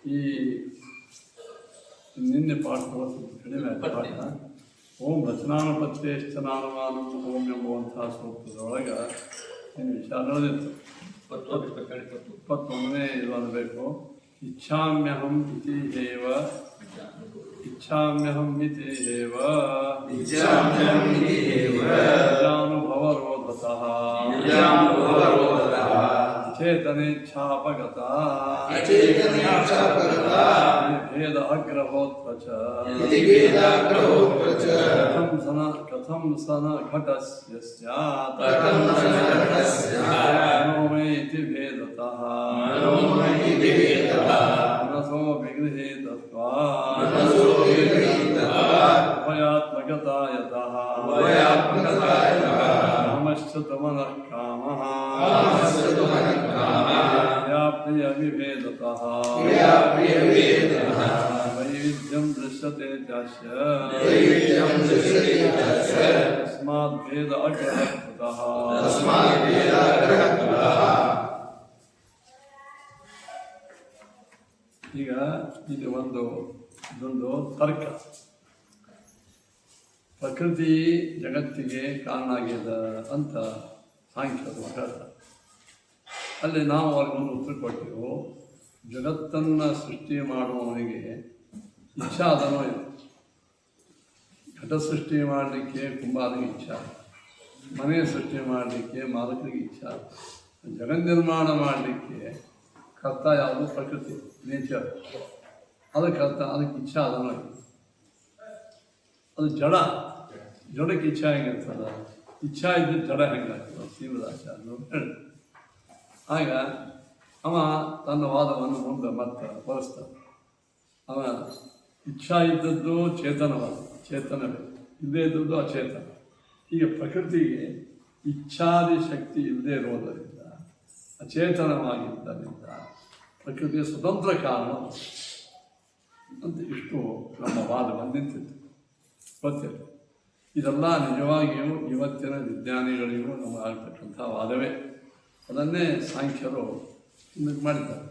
ಈ ನಿನ್ನೆ ಪಾಠ ಕಡಿಮೆ ಆಯ್ತು ಪಾಠ. ಓಂ ರಚನಾನುಪತ್ತೇಶ್ಚನಾನುಮಾನಂ ಓಂ ಎಂಬುವಂತಹ ಸೂಕ್ತದೊಳಗೆ ನಿನ್ನ ವಿಚಾರ ನಡೆದಿತ್ತು. 21ನೇ ಇದು ಅನ್ನಬೇಕು. ಇಚ್ಛಾಮ್ಯಹಂ ಇತಿ ಏವ ಇಚ್ಛಾಮ್ಯಹಂ ಇತಿ ಏವ ನಿಜಾನುಭವರೋಧತಃ ಚೇತನೇಚ್ಛಾಪಗತ ಭೇದ ಅಗ್ರಹೋತ್ರ ಚ ಕಥಂ ಸನ ಘಟಸ್ಯ ಸ್ಯಾತ್ ಮನೋಮಯ ಇತಿ ಭೇದತಃ ಮನಸೋ ವಿಗೃಹೀತತ್ವಾತ್ ಉಭಯಾತ್ಮಕತಾ ಯತಃ ಕಾಮಶ್ಚ ತಮನಃ ಕಾಮಃ ಪ್ರಿಯವಿಭೇದತಃ ವೈವಿಧ್ಯಂ ದೃಶ್ಯತೆ ಚಾಸ್ಯ ತಸ್ಮಾತ್ ಭೇದ ಅಗ್ರಹಕೃತಃ. ಈಗ ಇಲ್ಲಿ ಇದೊಂದು ತರ್ಕ. ಪ್ರಕೃತಿ ಜಗತ್ತಿಗೆ ಕಾರಣ ಆಗ್ಯದ ಅಂತ ಸಾಂಖ್ಯರು ಹೇಳ್ತಾರೆ. ಅಲ್ಲಿ ನಾವು ಅವ್ರಿಗೊಂದು ಉತ್ತರ ಕೊಟ್ಟೆವು. ಜಗತ್ತನ್ನು ಸೃಷ್ಟಿ ಮಾಡುವವನಿಗೆ ಇಚ್ಛಾ ಅದನೋ ಇಲ್ಲ. ಘಟ ಸೃಷ್ಟಿ ಮಾಡಲಿಕ್ಕೆ ಕುಂಬಾರನಿಗೆ ಇಚ್ಛಾ, ಮನೆ ಸೃಷ್ಟಿ ಮಾಡಲಿಕ್ಕೆ ಮಾಲಕನಿಗೆ ಇಚ್ಛಾ, ಜಗನ್ ನಿರ್ಮಾಣ ಮಾಡಲಿಕ್ಕೆ ಕರ್ತ ಯಾವುದು? ಪ್ರಕೃತಿ, ನೇಚರ್. ಅದಕ್ಕೆ ಇಚ್ಛಾ ಅದನೋ ಇಲ್ಲ. ಅದು ಜಡಕ್ಕೆ ಇಚ್ಛಾ ಹೆಂಗಿರ್ತದ? ಇಚ್ಛಾ ಇದ್ದು ಜಡ ಹೆಂಗಾಗ್ತದೆ? ಶ್ರೀಮದಾಚಾರ್ಯರು ಹೇಳಿ. ಆಗ ಅವ ತನ್ನ ವಾದವನ್ನು ಮುಂದೆ ಮತ್ತೆ ಹೊರಿಸ್ತಾನೆ. ಅವ ಇಚ್ಛಾ ಇದ್ದದ್ದು ಚೇತನವೇ, ಇಲ್ಲದೇ ಇದ್ದದ್ದು ಅಚೇತನ. ಈಗ ಪ್ರಕೃತಿಗೆ ಇಚ್ಛಾದಿ ಶಕ್ತಿ ಇಲ್ಲದೆ ಇರೋದರಿಂದ, ಅಚೇತನವಾಗಿದ್ದರಿಂದ ಪ್ರಕೃತಿಯ ಸ್ವತಂತ್ರ ಕಾರಣ ಅಂತ ಇಷ್ಟು ನಮ್ಮ ವಾದ ಬಂದಿತ್ತು. ಗೊತ್ತಿಲ್ಲ. ಇದೆಲ್ಲ ನಿಜವಾಗಿಯೂ ಇವತ್ತಿನ ವಿಜ್ಞಾನಿಗಳಿಗೂ ನಮಗೆ ಆಗ್ತಕ್ಕಂಥ ವಾದವೇ. ಅದನ್ನೇ ಸಾಂಖ್ಯರು ಮಾಡಿದ್ದಾರೆ.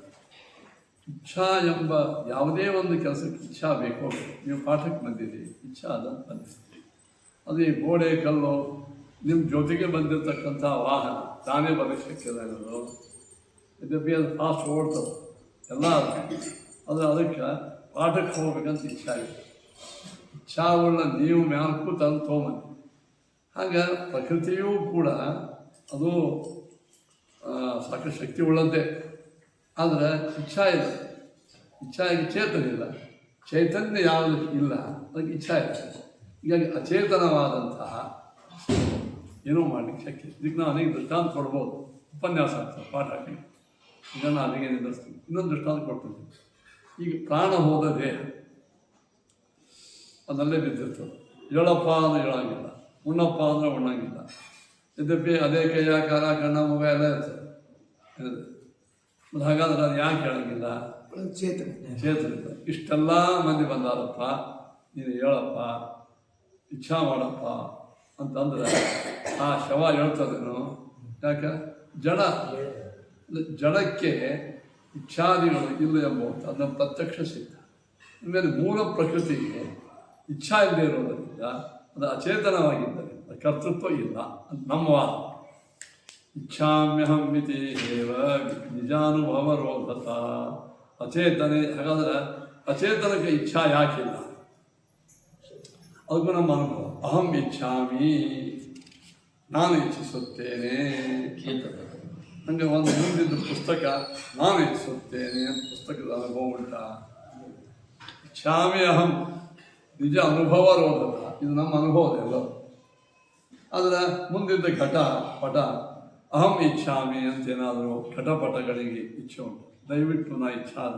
ಇಚ್ಛಾ ಎಂಬ ಯಾವುದೇ ಒಂದು ಕೆಲಸಕ್ಕೆ ಇಚ್ಛಾ ಬೇಕೋ. ನೀವು ಪಾಠಕ್ಕೆ ಬಂದಿರಿ, ಇಚ್ಛಾ ಅದಂತ ಬಂದಿರಿ. ಅದು ಈ ಗೋಡೆ ಕಲ್ಲು ನಿಮ್ಮ ಜೊತೆಗೆ ಬಂದಿರತಕ್ಕಂಥ ವಾಹನ ತಾನೇ ಬರೋಕ್ಕೆ ಶಕ್ಯದ ಅನ್ನೋದು. ಇದಕ್ಕೆ ಅದು ಫಾಸ್ಟ್ ಓಡ್ತದೆ ಎಲ್ಲ. ಅದಕ್ಕೆ ಪಾಠಕ್ಕೆ ಹೋಗ್ಬೇಕಂತ ಇಚ್ಛಾ ಇದೆ. ಇಚ್ಛಾವುಳ್ಳ ನೀವು ಮ್ಯಾಲ್ಕು ತಂದು ತೊಗೊಂಬಂದಿ. ಹಾಗೆ ಪ್ರಕೃತಿಯೂ ಕೂಡ ಅದು ಸಾಕಷ್ಟು ಶಕ್ತಿ ಉಳ್ಳದ್ದೇ. ಆದರೆ ಇಚ್ಛಾ ಇಲ್ಲ. ಇಚ್ಛಾಗಿ ಚೇತನ ಇಲ್ಲ. ಚೈತನ್ಯ ಯಾವುದು ಇಲ್ಲ, ಅದಕ್ಕೆ ಇಚ್ಛಾ ಇಲ್ಲ. ಹೀಗಾಗಿ ಅಚೇತನವಾದಂತಹ ಏನೋ ಮಾಡಲಿಕ್ಕೆ ಶಕ್ತಿ. ಇದಕ್ಕೆ ನಾವು ಅನೇಕ ದೃಷ್ಟಾಂತ ಕೊಡ್ಬೋದು. ಉಪನ್ಯಾಸ ಆಗ್ತದೆ ಪಾಠ ಹಾಕಿ. ಇದನ್ನು ಅಲ್ಲಿಗೆ ನಿಲ್ಲಿಸ್ತೀವಿ. ಇನ್ನೊಂದು ದೃಷ್ಟಾಂತ ಕೊಡ್ತೀನಿ. ಈಗ ಪ್ರಾಣ ಹೋದ ದೇಹ ಅದಲ್ಲೇ ಬಿದ್ದಿರ್ತದೆ. ಹೇಳಪ್ಪ ಅಂದರೆ ಹೇಳಂಗಿಲ್ಲ, ಉಣ್ಣಪ್ಪ ಅಂದರೆ ಉಣ್ಣಂಗಿಲ್ಲ. ಯದ್ಯಪಿ ಅದೇ ಕೈಯ ಕಾರ ಕಣ್ಣ ಮುಗ ಎಲ್ಲ ಇರ್ತದೆ. ಮತ್ತು ಹಾಗಾದ್ರೆ ಅದು ಯಾಕೆ ಹೇಳಂಗಿಲ್ಲ? ಚೇತನ. ಇಷ್ಟೆಲ್ಲ ಮಂದಿ ಬಂದಾರಪ್ಪ, ನೀನು ಹೇಳಪ್ಪ, ಇಚ್ಛಾ ಮಾಡಪ್ಪ ಅಂತಂದ್ರೆ ಆ ಶವ ಹೇಳ್ತದೇನು? ಯಾಕೆ? ಜಡಕ್ಕೆ ಇಚ್ಛಾದಿಗಳು ಇಲ್ಲ ಎಂಬುವಂಥ ಅದನ್ನು ಪ್ರತ್ಯಕ್ಷ ಸಿದ್ಧ. ಆಮೇಲೆ ಮೂಲ ಪ್ರಕೃತಿಗೆ ಇಚ್ಛಾ ಇಲ್ಲದೆ ಇರೋದರಿಂದ ಅದು ಅಚೇತನವಾಗಿದ್ದರಿಂದ ಕರ್ತೃತ್ವ ಇಲ್ಲ ಅಂತ ನಮ್ಮ ವಾದ. ಇಚ್ಛಾಮ್ಯಹಂ ಇತಿ ಏವ ನಿಜಾನುಭವರೋಧತ ಅಚೇತನೆ. ಹಾಗಾದ್ರೆ ಅಚೇತನಕ್ಕೆ ಇಚ್ಛಾ ಯಾಕಿಲ್ಲ? ಅದಕ್ಕೂ ನಮ್ಮ ಅನುಭವ. ಅಹಂ ಇಚ್ಛಾಮಿ, ನಾನು ಇಚ್ಛಿಸುತ್ತೇನೆ. ನನಗೆ ಒಂದು ಮುಂದಿದ್ದ ಪುಸ್ತಕ ನಾನು ಇಚ್ಛಿಸುತ್ತೇನೆ ಅಂತ ಪುಸ್ತಕದ ಅನುಭವ ಉಂಟ. ಇಚ್ಛಾಮಿ ಅಹಂ ನಿಜ ಅನುಭವರೋಧತ. ಇದು ನಮ್ಮ ಅನುಭವದ ಎಲ್ಲರೂ. ಆದರೆ ಮುಂದಿದ್ದ ಪಟ ಅಹಂ ಇಚ್ಛಾಮಿ ಅಂತೇನಾದರೂ ಘಟಪಟಗಳಿಗೆ ಇಚ್ಛೆ ಉಂಟು. ದಯವಿಟ್ಟು ನಾ ಇಚ್ಛಾದ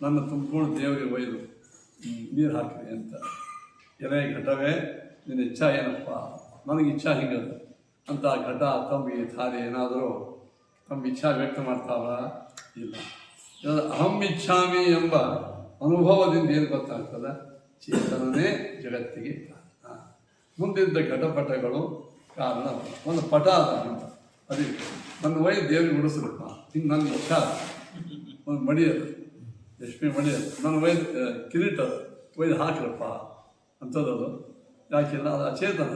ನನ್ನ ತುಂಬಿಕೊಂಡು ದೇವರಿಗೆ ಒಯ್ದು ನೀರು ಹಾಕಿದೆ ಅಂತ. ಎಲೆ ಘಟವೇ ನಿನ್ನ ಇಚ್ಛಾ ಏನಪ್ಪ? ನನಗೆ ಇಚ್ಛಾ ಹಿಂಗದ ಅಂತ ಘಟ ತಂಬಿ ಥಾರಿ ಏನಾದರೂ ತಮ್ಮ ಇಚ್ಛಾ ವ್ಯಕ್ತ ಮಾಡ್ತಾವ? ಇಲ್ಲ. ಅಹಂ ಇಚ್ಛಾಮಿ ಎಂಬ ಅನುಭವದಿಂದ ಏನು ಗೊತ್ತಾಗ್ತದೆ? ಚೇತನನೇ ಜಗತ್ತಿಗೆ ಕಾರಣ. ಮುಂದಿದ್ದ ಘಟಪಟಗಳು ಕಾರಣ. ಒಂದು ಪಟ ಅದ ಅದಕ್ಕೆ ನನ್ನ ವೈ ದೇವ್ರಿಗೆ ಉಡಿಸ್ಬೇಕು. ಹಿಂಗೆ ನನಗೆ ಇಚ್ಛಾ ಒಂದು ಮಡಿಯದು ಲಕ್ಷ್ಮಿ ಮಣಿ ನಾನು ಕಿರೀಟ ಒಯ್ದು ಹಾಕಿರಪ್ಪ ಅಂಥದ್ದು ಯಾಕಿಲ್ಲ, ಅದು ಅಚೇತನ.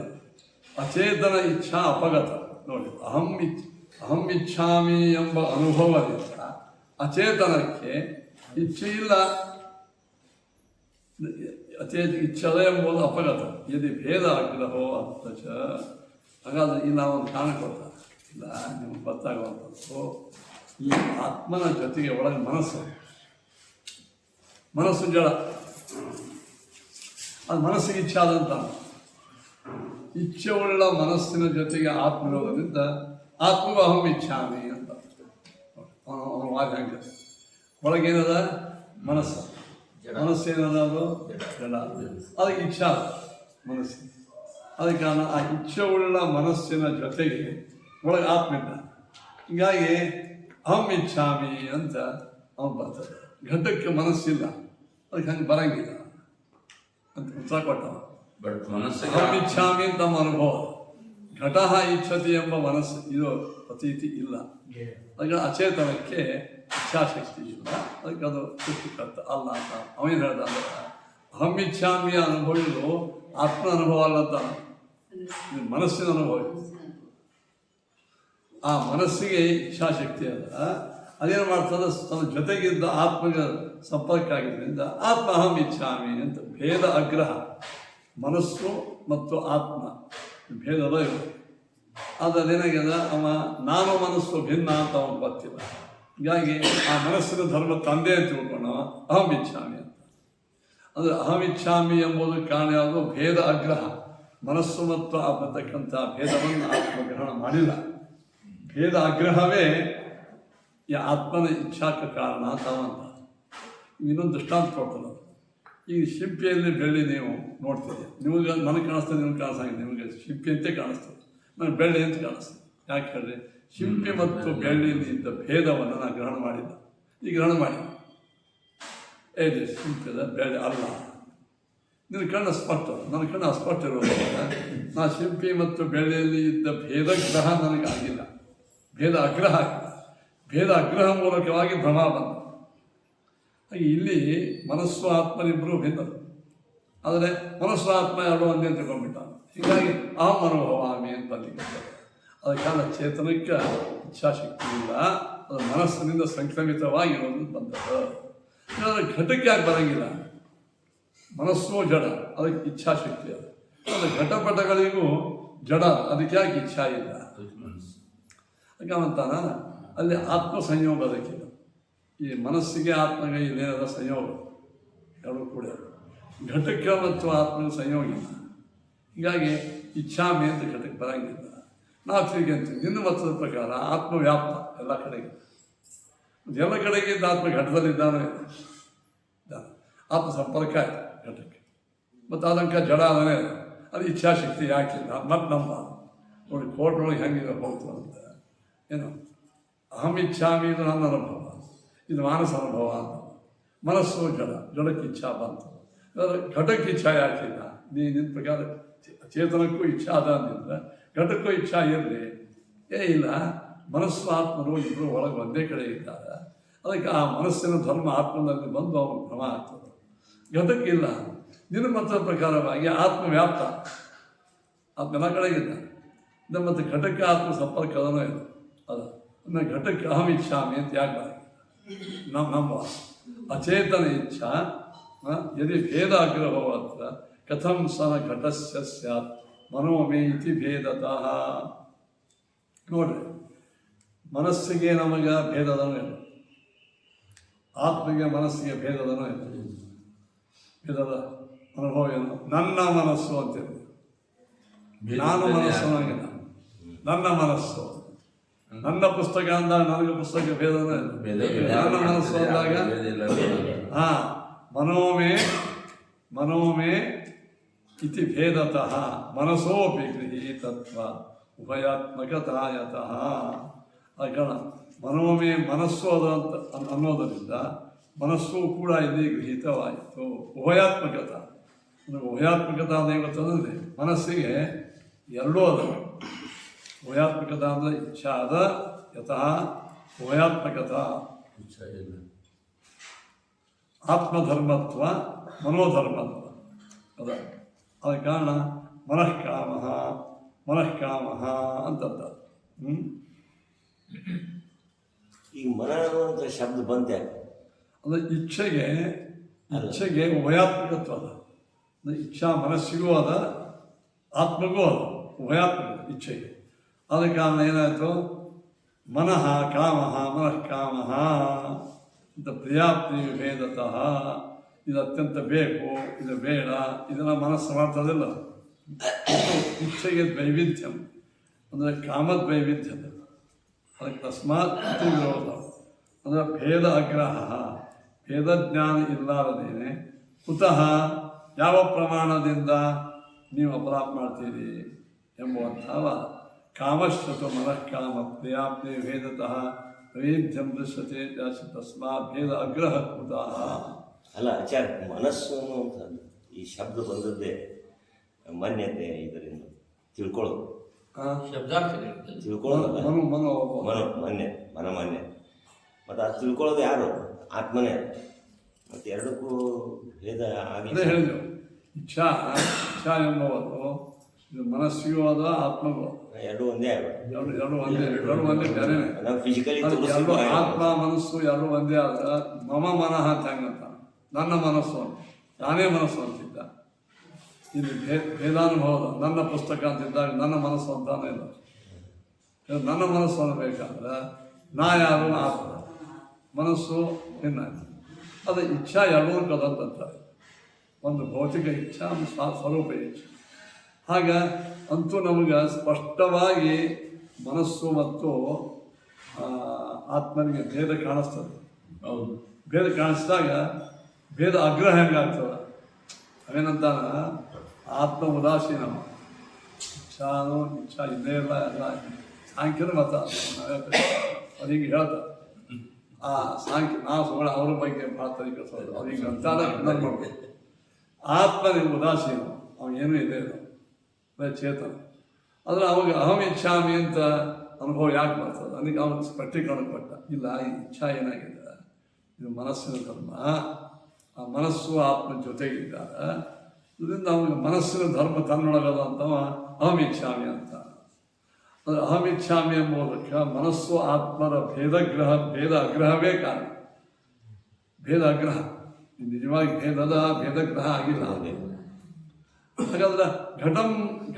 ಅಚೇತನ ಇಚ್ಛಾ ಅಪಗತ. ನೋಡಿ, ಅಹಂ ಇಚ್ಛಾಮಿ ಎಂಬ ಅನುಭವದಿಂದ ಅಚೇತನಕ್ಕೆ ಇಚ್ಛೆ ಇಲ್ಲ. ಇಚ್ಛದ ಎಂಬುದು ಅಪಗತ. ಯದಿ ಭೇದ ಆಗ್ರಹೋ ಅರ್ಥಚ. ಹಾಗಾದ್ರೆ ಈ ನಾವೊಂದು ಕಾರಣ ಕೊಡ್ತಾರೆ, ಇಲ್ಲ ನಿಮ್ಗೆ ಗೊತ್ತಾಗುವಂಥದ್ದು, ಈ ಆತ್ಮನ ಜೊತೆಗೆ ಒಳಗೆ ಮನಸ್ಸು ಜಡ, ಅದು ಮನಸ್ಸಿಗೆ ಇಚ್ಛೆ ಆದಂತ. ಇಚ್ಛೆ ಉಳ್ಳ ಮನಸ್ಸಿನ ಜೊತೆಗೆ ಆತ್ಮ ಇರೋದರಿಂದ ಆತ್ಮಗೂ ಅಹಂ ಇಚ್ಛಾಮಿ ಅಂತ ಅವನು ವಾದ ಹಂಗೆ. ಒಳಗೇನದ ಮನಸ್ಸೇನದ, ಅದು ಜಡ, ಅದಕ್ಕೆ ಇಚ್ಛಾ ಮನಸ್ಸಿನ. ಅದಕ್ಕೆ ಕಾರಣ ಆ ಇಚ್ಛೆ ಉಳ್ಳ ಮನಸ್ಸಿನ ಜೊತೆಗೆ ಒಳಗೆ ಆತ್ಮ ಇಲ್ಲ. ಹೀಗಾಗಿ ಅಹಂ ಇಚ್ಛಾಮಿ ಅಂತ ಅವನು ಬರ್ತದೆ. ಘಟಕ್ಕೆ ಮನಸ್ಸಿಲ್ಲ, ಅದಕ್ಕೆ ಹಂಗೆ ಬರಂಗಿಲ್ಲ ಅಂತ ಉತ್ತರ ಕೊಟ್ಟವ. ಅಹಂ ಇಚ್ಛಾಮಿ ಅಂತ ನಮ್ಮ ಅನುಭವ. ಘಟ ಇಚ್ಛತಿ ಎಂಬ ಮನಸ್ಸು ಇದು ಪ್ರತೀತಿ ಇಲ್ಲ. ಅದಕ್ಕೆ ಅಚೇತನಕ್ಕೆ ಇಚ್ಛಾಶಕ್ತಿ ಇಲ್ಲ. ಅದಕ್ಕೆ ಅದು ಸೃಷ್ಟಿಕರ್ತ ಅಲ್ಲ ಅಂತ ಅವನು ಹೇಳ್ದ. ಅಹಂ ಇಚ್ಛಾಮಿಯ ಅನುಭವ ಇದು ಆತ್ಮ ಅನುಭವ ಅಲ್ಲಂತ, ಮನಸ್ಸಿನ ಅನುಭವ. ಆ ಮನಸ್ಸಿಗೆ ಇಚ್ಛಾಶಕ್ತಿ ಅಲ್ಲ. ಅದೇನು ಮಾಡ್ತದೆ, ತನ್ನ ಜೊತೆಗಿದ್ದ ಆತ್ಮಗೆ ಸಂಪರ್ಕ ಆಗಿದ್ದರಿಂದ ಆತ್ಮ ಅಹಂ ಇಚ್ಛಾಮಿ ಅಂತ. ಭೇದ ಅಗ್ರಹ, ಮನಸ್ಸು ಮತ್ತು ಆತ್ಮ ಭೇದದ ಇವರು. ಅದೇನಾಗ್ಯದ, ಅವ ನಾನು ಮನಸ್ಸು ಭಿನ್ನ ಅಂತ ಅವನು ಗೊತ್ತಿಲ್ಲ. ಹೀಗಾಗಿ ಆ ಮನಸ್ಸಿನ ಧರ್ಮ ತಂದೆ ಅಂತ ತಿಳ್ಕೊಂಡವ ಅಹಂ ಇಚ್ಛಾಮಿ ಅಂತ. ಅದು ಅಹಂ ಇಚ್ಛಾಮಿ ಎಂಬುದು ಕಾರಣ ಯಾವುದು, ಭೇದ ಅಗ್ರಹ. ಮನಸ್ಸು ಮತ್ತು ಬರ್ತಕ್ಕಂಥ ಭೇದವನ್ನು ಆತ್ಮಗ್ರಹಣ ಮಾಡಿಲ್ಲ. ಭೇದ ಅಗ್ರಹವೇ ಈ ಆತ್ಮನ ಇಚ್ಛಾಕ್ಕೆ ಕಾರಣ ಅಂತ ಅವಂತ. ಇನ್ನೊಂದು ದೃಷ್ಟಾಂತ ಕೊಡ್ತದೆ. ಈಗ ಶಿಂಪಿಯಲ್ಲಿ ಬೆಳ್ಳಿ ನೀವು ನೋಡ್ತೀರಿ, ನಿಮಗೆ ನನಗೆ ಕಾಣಿಸ್ತದೆ, ನಿಮ್ಗೆ ಕಾಣಿಸಂಗಿಲ್ಲ. ನಿಮಗೆ ಶಿಂಪಿ ಅಂತೇ ಕಾಣಿಸ್ತದೆ, ನನಗೆ ಬೆಳ್ಳಿ ಅಂತ ಕಾಣಿಸ್ತದೆ. ಯಾಕೆ ಹೇಳಿದ್ರೆ ಶಿಂಪಿ ಮತ್ತು ಬೆಳ್ಳಿಯಲ್ಲಿ ಇದ್ದ ಭೇದವನ್ನು ನಾನು ಗ್ರಹಣ ಮಾಡಿಲ್ಲ. ಈ ಗ್ರಹಣ ಮಾಡಿ ಏನಿದೆ ಶಿಂಪಿದ ಬೆಳ್ಳಿ ಅಲ್ಲ. ನಿನ್ನ ಕಣ್ಣು ಸ್ಪಷ್ಟ, ನನ್ನ ಕಣ್ಣು ಅಸ್ಪಷ್ಟ ಇರೋದ್ರಿಂದ ನಾ ಶಿಂಪಿ ಮತ್ತು ಬೆಳ್ಳಿಯಲ್ಲಿ ಇದ್ದ ಭೇದ ಗ್ರಹ ನನಗಾಗಿಲ್ಲ. ಭೇದ ಅಗ್ರಹ ಆಗಿಲ್ಲ. ಭೇದ ಅಗ್ರಹ ಮೂಲಕವಾಗಿ ಭ್ರಮ ಬಂದ. ಹಾಗೆ ಇಲ್ಲಿ ಮನಸ್ಸು ಆತ್ಮನಿಬ್ಬರು ಭಿನ್ನರು. ಆದರೆ ಮನಸ್ಸು ಆತ್ಮ ಎರಡು ಒಂದೇ ಅಂತ ತಿಳ್ಕೊಂಡ್ಬಿಟ್ಟ. ಹೀಗಾಗಿ ಅಹಂ ಅನುಭವಾಮಿ ಅಂತ ಬರಲಿಕ್ಕೆ ಅದಕ್ಕೆ ಕಾರಣ ಚೇತನಕ್ಕೆ ಇಚ್ಛಾಶಕ್ತಿ ಇಲ್ಲ. ಅದು ಮನಸ್ಸಿನಿಂದ ಸಂಕ್ರಮಿತವಾಗಿರೋದು ಬಂದದ್ದು. ಇಲ್ಲಾಂದ್ರೆ ಘಟಕ್ಕೆ ಯಾಕೆ ಬರೋಂಗಿಲ್ಲ? ಮನಸ್ಸು ಜಡ, ಅದಕ್ಕೆ ಇಚ್ಛಾಶಕ್ತಿ ಅದು. ಅದು ಘಟಪಟಗಳಿಗೂ ಜಡ, ಅದಕ್ಕೆ ಯಾಕೆ ಇಚ್ಛಾ ಇಲ್ಲ? ಅದಕ್ಕೆ ಅಂತಾನ ಅಲ್ಲಿ ಆತ್ಮ ಸಂಯೋಗ ಅದಕ್ಕಿಲ್ಲ. ಈ ಮನಸ್ಸಿಗೆ ಆತ್ಮಗೆ ಇಲ್ಲೇನದ ಸಂಯೋಗ ಎರಡು ಕೂಡ. ಘಟಕ್ಕೆ ಮತ್ತು ಆತ್ಮನ ಸಂಯೋಗ ಇಲ್ಲ. ಹೀಗಾಗಿ ಇಚ್ಛಾಮಿ ಅಂತ ಘಟಕ್ಕೆ ಬರೋಂಗಿಲ್ಲ. ನಾವು ತಿರುಗಿ ಅಂತೀವಿ ನಿನ್ನ ಮತದ ಪ್ರಕಾರ ಆತ್ಮವ್ಯಾಪ್ತ ಎಲ್ಲ ಕಡೆಗೆ. ಎಲ್ಲ ಕಡೆಗೆ ಇದ್ದ ಆತ್ಮ ಘಟದಲ್ಲಿದ್ದಾನೆ. ಆತ್ಮ ಸಂಪರ್ಕ ಆಯ್ತು ಘಟಕ್ಕೆ. ಮತ್ತು ಆದಂಕ ಜಡ ಅದನ್ನೇ, ಅದು ಇಚ್ಛಾಶಕ್ತಿ ಯಾಕಿಲ್ಲ? ಮತ್ತು ನಮ್ಮ ನೋಡಿ ಕೋರ್ಟ್ನೊಳಗೆ ಹೆಂಗೆ ಹೋಗ್ತದೆ ಅಂತ ಏನು, ಅಹಂ ಇಚ್ಛಾಮಿ ಇದು ನನ್ನ ಅನುಭವ, ಇದು ಮಾನಸ ಅನುಭವ ಅಂತ. ಮನಸ್ಸು ಜಡಕ್ಕೆ ಇಚ್ಛಾ ಬಂತು. ಘಟಕ್ಕೆ ಇಚ್ಛಾ ಯಾಕಿಲ್ಲ? ನಿನ್ನ ಪ್ರಕಾರ ಚೇತನಕ್ಕೂ ಇಚ್ಛಾ ಅದ ಅಂದಿದ್ರೆ ಘಟಕ್ಕೂ ಇಚ್ಛಾ ಇರಲಿ. ಇಲ್ಲ, ಮನಸ್ಸು ಆತ್ಮರು ಇಬ್ಬರು ಒಳಗೆ ಒಂದೇ ಕಡೆ ಇದ್ದಾರೆ. ಅದಕ್ಕೆ ಆ ಮನಸ್ಸಿನ ಧರ್ಮ ಆತ್ಮನಲ್ಲಿ ಬಂದು ಅವನು ಭ್ರಮ ಆಗ್ತದೆ. ಘಟಕ್ಕಿಲ್ಲ. ನಿನ್ನ ಮತದ ಪ್ರಕಾರವಾಗಿ ಆತ್ಮವ್ಯಾಪ್ತ, ಆತ್ಮನ ಕಡೆಗಿದ್ದ. ಮತ್ತು ಘಟಕ್ಕೆ ಆತ್ಮ ಸಂಪರ್ಕ ಅದನ್ನೂ ಇಲ್ಲ. ಅದು ಅಂದರೆ ಘಟಕ್ಕೆ ಅಹಂ ಇಚ್ಛಾಮಿ ಅಂತ ಯಾಕೆ ಬರ ನಮ್ಮ ಅಚೇತನ ಇಚ್ಛಾ ಯದಿ ಭೇದ ಆಗ್ರಹೋ ಅತ್ರ ಕಥಂ ಸನ ಘಟಸ್ಯ ಸ್ಯಾತ್ ಮನೋಮೇ ಇತಿ ಭೇದತಃ. ನೋಡ್ರಿ, ಮನಸ್ಸಿಗೆ ನಮಗೆ ಭೇದದನೂ ಇಲ್ಲ, ಆತ್ಮಿಗೆ ಮನಸ್ಸಿಗೆ ಭೇದದನೂ ಇಲ್ಲ. ಭೇದದ ಅನುಭವ ಏನು? ನನ್ನ ಮನಸ್ಸು ಅಂತೇಳಿ, ನಾನು ಮನಸ್ಸು ಆಗಿಲ್ಲ, ನನ್ನ ಮನಸ್ಸು. ನನ್ನ ಪುಸ್ತಕ ಅಂದಾಗ ನನಗೆ ಪುಸ್ತಕ ಭೇದನೇ ಇಲ್ಲ. ನನ್ನ ಮನಸ್ಸು ಅಂದಾಗ ಮನೋಮೇ ಇತಿ ಭೇದತಃ ಮನಸ್ಸೋಪಿ ಗೃಹೀತತ್ವ ಉಭಯಾತ್ಮಕತಾಯತಃ. ಕಾರಣ ಮನೋಮೇ ಮನಸ್ಸು ಅದು ಅಂತ ಅನ್ನೋದರಿಂದ ಮನಸ್ಸು ಕೂಡ ಇಲ್ಲಿ ಗೃಹೀತವಾಯಿತು. ಉಭಯಾತ್ಮಕತ ಅಂದರೆ ಉಭಯಾತ್ಮಕತ ಅಂದರೆ ಗೊತ್ತಂದರೆ ಮನಸ್ಸಿಗೆ ಎರಡೂ ಅದ. ಉಭಯಾತ್ಮಕತ ಅಂದರೆ ಇಚ್ಛಾ ಅದ, ಯತಃ ಉಭಯಾತ್ಮಕತ ಇಚ್ಛಾ ಇಲ್ಲ. ಆತ್ಮಧರ್ಮತ್ವ ಮನೋಧರ್ಮತ್ವ ಅದ ಅದ ಕಾರಣ ಮನಃಕಾಮ ಅಂತಂದ. ಈಗ ಮನ ಅನ್ನುವಂಥ ಶಬ್ದ ಬಂತೆ ಅದು ಇಚ್ಛೆಗೆ ಉಭಯಾತ್ಮಕತ್ವ ಅದ. ಇಚ್ಛಾ ಮನಸ್ಸಿಗೂ ಅದ, ಆತ್ಮಗೂ ಅದ, ಉಭಯಾತ್ಮಕ ಇಚ್ಛೆಗೆ. ಆದ ಕಾರಣ ಏನಾಯಿತು, ಮನಃ ಅಂತ ಪ್ರಿಯಾಪ್ತಿ ಭೇದತಃ. ಇದು ಅತ್ಯಂತ ಬೇಕು, ಇದು ಬೇಡ, ಇದನ್ನು ಮನಸ್ಸು ಮಾಡ್ತದಿಲ್ಲ. ಇಚ್ಛೆಗೆ ವೈವಿಧ್ಯಂ ಅಂದರೆ ಕಾಮದ ವೈವಿಧ್ಯ, ಅದಕ್ಕೆ ತಸ್ಮಾತ್ ಅತಿ ವಿರೋಧ ಅಂದರೆ ಭೇದ ಆಗ್ರಹ, ಭೇದ ಜ್ಞಾನ ಇಲ್ಲದೇನೆ ಕುತಃ ಯಾವ ಪ್ರಮಾಣದಿಂದ ನೀವು ಅಪರಾಧ ಮಾಡ್ತೀರಿ ಎಂಬುವಂಥವ ಕಾಮಶ್ಚತು ಮನಃಕಾಮ ಪ್ರಿಯಾಪ್ತಿ ಭೇದತಃ ವೈವಿಧ್ಯಂ ದೃಶ್ಯತೆ ತಸ್ಮಾತ್ ಭೇದ ಆಗ್ರಹ ಕುತಃ. ಅಲ್ಲ ಆಚಾರ್ಯ, ಮನಸ್ಸು ಅನ್ನುವಂಥದ್ದು ಈ ಶಬ್ದ ಬಂದದ್ದೇ ಮಾನ್ಯತೆ, ಇದರಿಂದ ತಿಳ್ಕೊಳ್ಳೋದು, ತಿಳ್ಕೊಳ್ಳೋದಲ್ಲ ಮನಮಾನ್ಯ. ಮತ್ತು ಅದು ತಿಳ್ಕೊಳ್ಳೋದು ಯಾರು? ಆತ್ಮನೇ. ಮತ್ತು ಎರಡಕ್ಕೂ ಭೇದ ಆಗಿದೆ ಹೇಳಿದ್ರು. ಇಚ್ಛಾ ಎಂಬುವುದು ಇದು ಮನಸ್ಸಿಗೂ ಅದ, ಆತ್ಮಗೂ ಎರಡು ಒಂದೇ ಎರಡು ಒಂದೇ ಬೇರೆ. ನಾವು ಫಿಸಿಕಲಿ ಆತ್ಮ ಮನಸ್ಸು ಎರಡು ಒಂದೇ ಆದ. ಮಮ ಮನಃ ಅಂತ ಹೆಂಗಂತ, ನನ್ನ ಮನಸ್ಸು ಅಂತ, ನಾನೇ ಮನಸ್ಸು ಅಂತಿದ್ದ. ಇಲ್ಲಿ ಭೇದಾನುಭವದ ನನ್ನ ಪುಸ್ತಕ ಅಂತಿದ್ದಾಗ ನನ್ನ ಮನಸ್ಸು ಅಂತಾನೆ ಇಲ್ಲ. ನನ್ನ ಮನಸ್ಸು ಅನ್ನಬೇಕಾದ್ರೆ ನಾ ಯಾರು, ಆತ್ಮ, ಮನಸ್ಸು ಭಿನ್ನ. ಅದು ಇಚ್ಛಾ ಎರಡೂ ಕದಂತಾರೆ. ಒಂದು ಭೌತಿಕ ಇಚ್ಛಾ, ಒಂದು ಸ್ವರೂಪ ಇಚ್ಛೆ. ಹಾಗ ಅಂತೂ ನಮಗೆ ಸ್ಪಷ್ಟವಾಗಿ ಮನಸ್ಸು ಮತ್ತು ಆತ್ಮನಿಗೆ ಭೇದ ಕಾಣಿಸ್ತದೆ. ಹೌದು, ಭೇದ ಕಾಣಿಸಿದಾಗ ಭೇದ ಆಗ್ರಹ ಹೆಂಗಾಗ್ತದೆ. ಅವೇನಂತಾನ, ಆತ್ಮ ಉದಾಸೀನ, ಇಚ್ಛಾ ಇಲ್ಲೇ ಇಲ್ಲ, ಎಲ್ಲ ಸಾಂಖ್ಯನ ಮತ ಅವ್ರಿಗೆ ಹೇಳ್ತಾರೆ. ಆ ಸಾಂಖ್ಯ ನಾವು ಸುಮ್ಮನೆ ಅವ್ರ ಬಗ್ಗೆ ಭಾಳ ತರಿಕರಿಸೋದು, ಅವ್ರಿಗೆ ಅಂತಾನ ಖಂಡನ ಮಾಡ್ಬೇಕು. ಆತ್ಮನಿಗೆ ಉದಾಸೀನ, ಅವನೇನೂ ಇದೆ ಇಲ್ಲ, ಚೇತನ. ಆದರೆ ಅವಾಗ ಅಹಂ ಇಚ್ಛಾಮಿ ಅಂತ ಅನುಭವ ಯಾಕೆ ಬರ್ತದೆ? ಅದಕ್ಕೆ ಅವನು ಸ್ಪಷ್ಟೀಕರಣ ಕೊಟ್ಟ. ಇಲ್ಲ, ಈ ಇಚ್ಛಾ ಏನಾಗಿದೆ, ಇದು ಮನಸ್ಸಿನ ಧರ್ಮ. ಆ ಮನಸ್ಸು ಆತ್ಮ ಜೊತೆಗಿದ್ದಾರೆ. ಇದರಿಂದ ಅವನಿಗೆ ಮನಸ್ಸಿನ ಧರ್ಮ ತನ್ನೊಳಗದ ಅಂತವ ಅಹಂ ಇಚ್ಛಾಮಿ ಅಂತ. ಅಂದರೆ ಅಹಂ ಇಚ್ಛಾಮಿ ಎಂಬುದಕ್ಕೆ ಮನಸ್ಸು ಆತ್ಮರ ಭೇದ ಅಗ್ರಹವೇ ಕಾರಣ. ಭೇದ ಅಗ್ರಹ ನಿಜವಾಗಿ ಭೇದಗ್ರಹ ಆಗಿಲ್ಲ. ಹಾಗಾದ್ರೆ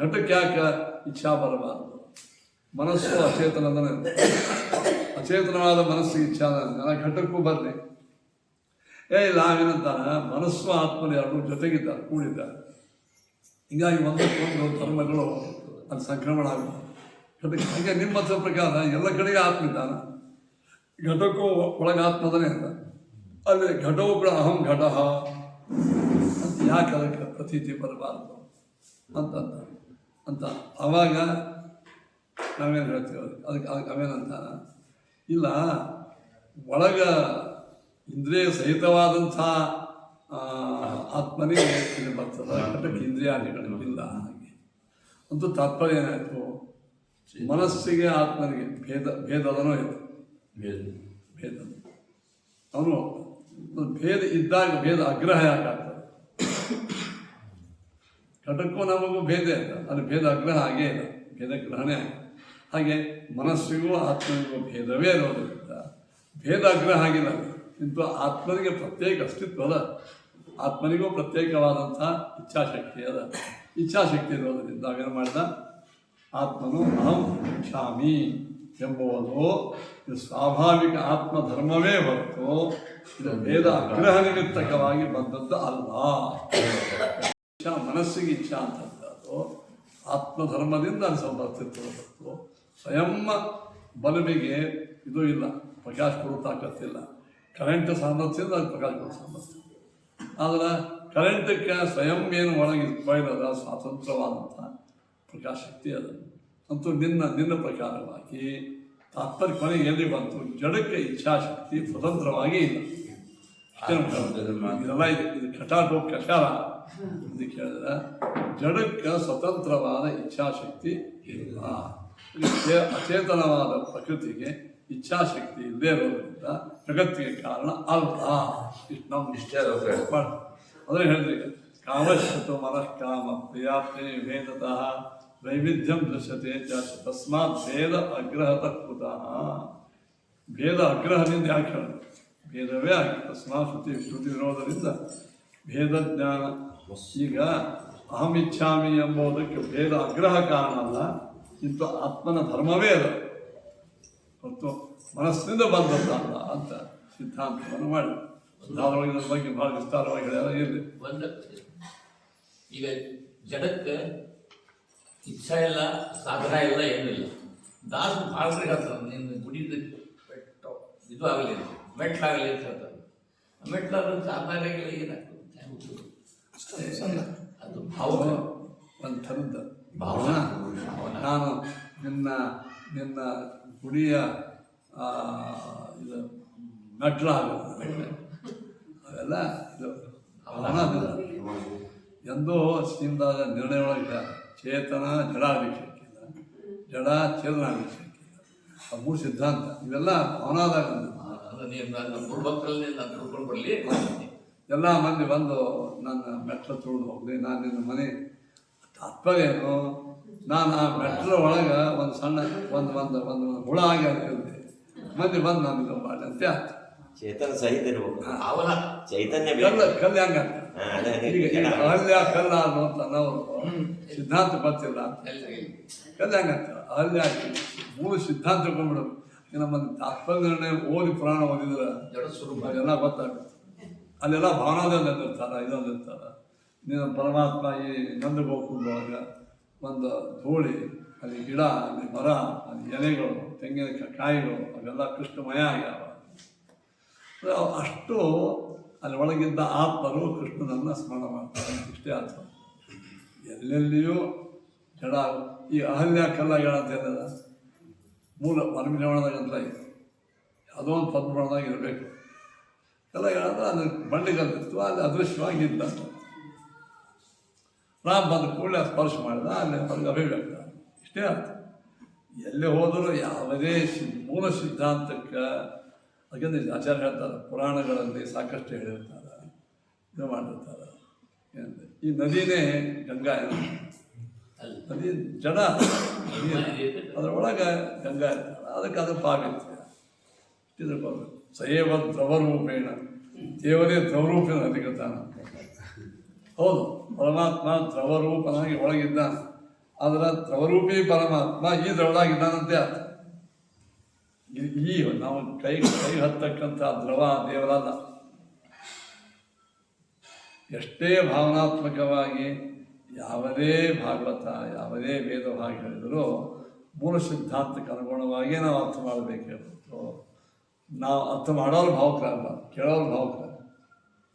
ಘಟಕ್ಕೆ ಯಾಕೆ ಇಚ್ಛಾ ಬರಬಾರದು? ಮನಸ್ಸು ಅಚೇತನವಾದ ಮನಸ್ಸಿಗೆ ಇಚ್ಛಾ ಘಟಕ್ಕೂ ಬರಲಿ. ಇಲ್ಲ ನಾವೇನಂತಾನೆ, ಮನಸ್ಸು ಆತ್ಮನ ಎರಡು ಜೊತೆಗಿದ್ದಾರೆ, ಕೂಡಿದ್ದಾರೆ. ಹೀಗಾಗಿ ಒಂದಕ್ಕೊಂದು ಧರ್ಮಗಳು ಅದು ಸಂಕ್ರಮಣ ಆಗುತ್ತೆ. ಘಟಕ್ಕೆ ಹಾಗೆ ನಿಮ್ಮ ಪ್ರಕಾರ ಎಲ್ಲ ಕಡೆಗೆ ಆತ್ಮ ಇದ್ದಾನೆ, ಘಟಕ್ಕೂ ಒಳಗೆ ಆತ್ಮದನೇ ಅಂತ. ಅಲ್ಲಿ ಘಟವು ಕೂಡ ಅಹಂ ಘಟ ಅಂತ ಯಾಕೆ ಅದಕ್ಕೆ ಪ್ರತೀತಿ ಬರಬಾರ್ದು ಅಂತ ಅವಾಗ ನಾವೇನು ಹೇಳ್ತೀವಿ ಅದಕ್ಕೆ ಅವೇನಂತ, ಇಲ್ಲ ಒಳಗ ಇಂದ್ರಿಯ ಸಹಿತವಾದಂಥ ಆತ್ಮನಿಗೆ ಇದು ಬರ್ತದೆ, ಘಟಕ್ಕೆ ಇಂದ್ರಿಯಾದಿಗಳಿಲ್ಲ. ಹಾಗೆ ಅಂತೂ ತಾತ್ಪರ್ಯ ಏನಾಯಿತು, ಮನಸ್ಸಿಗೆ ಆತ್ಮನಿಗೆ ಭೇದದನೋ ಇತ್ತು. ಭೇದ ಅವನು ಭೇದ ಇದ್ದಾಗ ಭೇದ ಅಗ್ರಹ ಯಾಕಾಗ್ತದೆ? ಘಟಕ್ಕೂ ನಮಗೂ ಭೇದ ಇಲ್ಲ, ಅದು ಭೇದ ಅಗ್ರಹ ಆಗೇ ಇಲ್ಲ, ಭೇದ ಗ್ರಹಣೆ ಆಗಿದೆ. ಹಾಗೆ ಮನಸ್ಸಿಗೂ ಆತ್ಮನಿಗೂ ಭೇದವೇ ಇರೋದ್ರಿಂದ ಭೇದ ಅಗ್ರಹ ಆಗಿಲ್ಲ. ಇಂಥ ಆತ್ಮನಿಗೆ ಪ್ರತ್ಯೇಕ ಅಸ್ತಿತ್ವ ಅದ, ಆತ್ಮನಿಗೂ ಪ್ರತ್ಯೇಕವಾದಂಥ ಇಚ್ಛಾಶಕ್ತಿ ಅದ. ಇಚ್ಛಾಶಕ್ತಿ ಇರೋದರಿಂದ ನಾವೇನು ಮಾಡಿದ, ಆತ್ಮನು ಅಹಂ ಇಚ್ಛಾಮಿ ಎಂಬುವುದು ಇದು ಸ್ವಾಭಾವಿಕ ಆತ್ಮಧರ್ಮವೇ ಹೊರತು ಇದು ಭೇದ ಅಗ್ರಹ ನಿಮಿತ್ತಕವಾಗಿ ಬಂದದ್ದು ಅಲ್ಲ. ಮನಸ್ಸಿಗೆ ಇಚ್ಛಾ ಅಂತದ್ದು ಆತ್ಮಧರ್ಮದಿಂದ ಅನಿಸಬರ್ತಿತ್ತು ಹೊರತು ಸ್ವಯಂ ಬಲುವಿಗೆ ಇದು ಇಲ್ಲ, ಪ್ರಕಾಶ ಕೊಡೋ ತಾಕತ್ತಿಲ್ಲ. ಕರೆಂಟ್ ಸಾಮರ್ಥ್ಯದಿಂದ ಅದು ಪ್ರಕಾಶ ಕೊಡೋ ಸಾಮರ್ಥ್ಯ. ಆದರೆ ಕರೆಂಟಕ್ಕೆ ಸ್ವಯಂ ಏನು ಒಳಗೆ ಬಯಲದ ಸ್ವಾತಂತ್ರ್ಯವಾದಂಥ ಪ್ರಕಾಶ ಶಕ್ತಿ ಅದು. ಅಂತೂ ನಿನ್ನ ಪ್ರಕಾರವಾಗಿ ತಾತ್ಪರ್ಯ ಕೊನೆಗೆ ಎಲ್ಲಿ ಬಂತು, ಜಡಕ್ಕೆ ಇಚ್ಛಾಶಕ್ತಿ ಸ್ವತಂತ್ರವಾಗಿ ಇಲ್ಲ. ಇದೆಲ್ಲ ಇದು ಕಟಾಟೋ ಕಷಾರ ಇದಕ್ಕೆ ಹೇಳಿದ್ರೆ ಜಡಕ್ಕೆ ಸ್ವತಂತ್ರವಾದ ಇಚ್ಛಾಶಕ್ತಿ ಇಲ್ಲ. ಅಚೇತನವಾದ ಪ್ರಕೃತಿಗೆ ಇಚ್ಛಾಶಕ್ತಿ ಇಲ್ಲದೇ ಇರೋದ್ರಿಂದ ಜಗತ್ತಿಗೆ ಕಾರಣ ಅಲ್ಲ. ಇಷ್ಟು ನಮ್ಮ ಇಷ್ಟೇ ಅಲ್ಲ ಅದೇ ಹೇಳಿದ್ರಿ, ಕಾಮಶ್ಯತು ಮನಃಕಾಮ ಪ್ರಿಯಾಪ್ತಿ ಭೇದತಃ ವೈವಿಧ್ಯಂ ದೃಶ್ಯತೆ ತಸ್ಮಾತ್ ಭೇದ ಅಗ್ರಹತಃ ಕೃತಃ. ಭೇದ ಅಗ್ರಹದಿಂದ ಯಾಕೆ ಹೇಳಿದ್ರು? ಭೇದವೇ ಆಗಿ ತಸ್ಮಾತ್ ಶ್ರುತಿ ವಿರೋಧದಿಂದ ಭೇದ ಜ್ಞಾನ. ಈಗ ಅಹಮಿಚ್ಛಾಮಿ ಎಂಬುದಕ್ಕೆ ಭೇದ ಅಗ್ರಹ ಕಾರಣ ಅಲ್ಲ, ಇಂಥ ಆತ್ಮನ ಧರ್ಮವೇ ಅದ ಮತ್ತು ಮನಸ್ಸಿನಿಂದ ಬಂದದ್ದಲ್ಲ ಅಂತ ಸಿದ್ಧಾಂತವನ್ನು ಮಾಡಿ ಧಾರವಾಡ ಇದ್ರ ಬಗ್ಗೆ ಭಾಳ ವಿಸ್ತಾರವಾಗಿ ಹೇಳ್ಯಾರ. ಇರಲಿ, ಒಂದು ಈಗ ಜಡಕ್ಕೆ ಇಚ್ಛಾ ಇಲ್ಲ, ಸಾಧನ ಇಲ್ಲ, ಏನಿಲ್ಲ. ದಾಸ ಭಾಳ್ರಿ ಹೇಳ್ತಾರೆ, ನಿನ್ನ ಗುಡಿದ ಬೆಟ್ಟ ಇದು ಆಗಲಿ ಅಂತ, ಮೆಟ್ಲಾಗಲಿ ಅಂತ ಹೇಳ್ತಾರೆ. ಮೆಟ್ಲಾದ್ರೆ ಸಾಧನ ಏನಾಗ್ತದೆ? ಅದು ಭಾವ, ಒಂದು ಥರದ ಭಾವನಾ. ನಾನು ನಿನ್ನ ಗುಡಿಯ ಇದು ಮೆಟ್ಲ ಆಗೋದು ಅವೆಲ್ಲ ಇದು ಭಾವನಾದಿಲ್ಲ. ಎಂದೋ ಶ್ರೀಮದಾದ ನಿರ್ಣಯ ಒಳಗೆ ಚೇತನ ಜಡ ಆಗಲಿಕ್ಕಿಲ್ಲ, ಜಡ ಚೇತನ ಆಗಲಿಕ್ಕಿಲ್ಲ. ಆ ಮೂರು ಸಿದ್ಧಾಂತ ಇವೆಲ್ಲ ಭಾವನಾದಾಗ ನನ್ನ ಗುರುಭಕ್ತರಲ್ಲಿ ನಾನು ತಿಳ್ಕೊಂಡು ಬರಲಿ. ಎಲ್ಲ ಮಂದಿ ಬಂದು ನನ್ನ ಮೆಟ್ಲ ತುಳಿದು ಹೋಗ್ಲಿ, ನಾನು ನಿನ್ನ ಮನೆ ತಾತ್ಪರ್ಯನು ನಾನು ಆ ಮೆಟ್ಲ ಒಳಗೆ ಒಂದು ಸಣ್ಣ ಒಂದು ಒಂದು ಒಂದು ಹುಳ ಆಗಿ ಆಗಿರುತ್ತೆ. ಮಂದಿ ಬಂದು ನಾನು ಇದು ಮಾಡಿ ಅಂತ ಆಯ್ತು. ಚೇತನ ಸಹಿತ ಇರ್ಬೇಕು, ಅವನ ಚೈತನ್ಯ ಕಲ್ಲ ಬೇಕು. ಕಲ್ಲು ಹೆಂಗಂತ ಈಗ ಅಹಲ್ಯ ಕಲ್ಲ ಅನ್ನುವಂತ ನಾವು ಸಿದ್ಧಾಂತ ಗೊತ್ತಿಲ್ಲ. ಕಲ್ಲು ಹೆಂಗಂತ ಅಹಲ್ಯ ಹಾಕಿ ಮೂರು ಸಿದ್ಧಾಂತ ತಿಳ್ಕೊಂಡ್ಬಿಡೋದು. ನಮ್ಮಲ್ಲಿ ತಾತ್ಪರ್ಯ ನಿರ್ಣಯ ಓದಿ ಪುರಾಣ ಓದಿದ್ರೆ ಅದೆಲ್ಲ ಗೊತ್ತಾಗುತ್ತೆ. ಅಲ್ಲೆಲ್ಲ ಭಾವನಾದಲ್ಲಿ ಅಂದಿರ್ತಾರೆ, ಇದೊಂದು ಇರ್ತಾರೆ. ನೀನು ಪರಮಾತ್ಮ ಈ ನಂದ ಗೋಕುಲದೊಳಗೆ ಒಂದು ಧೂಳಿ, ಅಲ್ಲಿ ಗಿಡ, ಅಲ್ಲಿ ಮರ, ಅಲ್ಲಿ ಎಲೆಗಳು, ತೆಂಗಿನ ಕಾಯಿಗಳು ಅವೆಲ್ಲ ಕೃಷ್ಣಮಯ ಆಗ್ಯಾವ. ಅಷ್ಟು ಅಲ್ಲಿ ಒಳಗಿದ್ದ ಆತ್ಮರು ಕೃಷ್ಣನನ್ನು ಸ್ಮರಣ ಮಾಡ್ತಾರೆ. ಇಷ್ಟೇ ಆತ್ಮ ಎಲ್ಲೆಲ್ಲಿಯೂ ಜಡ. ಈ ಅಹಲ್ಯ ಕಲ್ಲಗಳ ಅಂತ ಹೇಳಿದ ಮೂಲ ಮನಮಿಲವಣದಾಗಂತ ಇದೆ, ಯಾವುದೋ ಒಂದು ಪದ್ಮಣದಾಗ ಇರಬೇಕು. ಕಲ್ಲಗಳಂದ್ರೆ ಅದು ಬಂಡೆಗಲ್ಲಿತ್ತು, ಅಲ್ಲಿ ಅದೃಶ್ಯವಾಗಿದ್ದ. ರಾಮ ಬಂದ ಕೂಡಲೇ ಸ್ಪರ್ಶ ಮಾಡಿದ, ಅಲ್ಲಿ ಅವ್ರಿಗೆ ಅಭಿವ್ಯಕ್ತ. ಇಷ್ಟೇ ಅರ್ಥ. ಎಲ್ಲಿ ಹೋದರೂ ಯಾವುದೇ ಮೂಲ ಸಿದ್ಧಾಂತಕ್ಕೆ ಅದಕ್ಕೆ ಆಚಾರ್ಯ ಹೇಳ್ತಾರೆ, ಪುರಾಣಗಳಲ್ಲಿ ಸಾಕಷ್ಟು ಹೇಳಿರ್ತಾರೆ, ಇದು ಮಾಡಿರ್ತಾರೆ. ಈ ನದಿನೇ ಗಂಗಾ, ನದಿ ಜಡ, ಅದರೊಳಗೆ ಗಂಗಾ ಇರ್ತಾರೆ. ಅದಕ್ಕೆ ಅದು ಪಾವಿತ್ರ್ಯ. ತಿಳ್ಕೊಳ್ಬೇಕು. ಸಯೇವ ದ್ರವರೂಪೇಣ, ದೇವರೇ ದ್ರವರೂಪೇಣ ಅಧಿಕತಾನ. ಹೌದು, ಪರಮಾತ್ಮ ದ್ರವರೂಪನಾಗಿ ಒಳಗಿದ್ದಾನೆ. ಅದರ ದ್ರವರೂಪಿ ಪರಮಾತ್ಮ ಈ ದ್ರವಳಾಗಿದ್ದಾನಂತೆ ಅರ್ಥ. ಈ ನಾವು ಕೈ ಹತ್ತಕ್ಕಂಥ ದ್ರವ ದೇವರಲ್ಲ. ಎಷ್ಟೇ ಭಾವನಾತ್ಮಕವಾಗಿ ಯಾವುದೇ ಭಾಗವತ, ಯಾವುದೇ ವೇದ ಭಾಗ ಹೇಳಿದರೂ ಮೂಲ ಸಿದ್ಧಾಂತಕ್ಕೆ ಅನುಗುಣವಾಗಿ ನಾವು ಅರ್ಥ ಮಾಡಬೇಕಿತ್ತು. ನಾವು ಅರ್ಥ ಮಾಡೋರು ಭಾವಕರಲ್ಲ, ಕೇಳೋರು ಭಾವಕರ.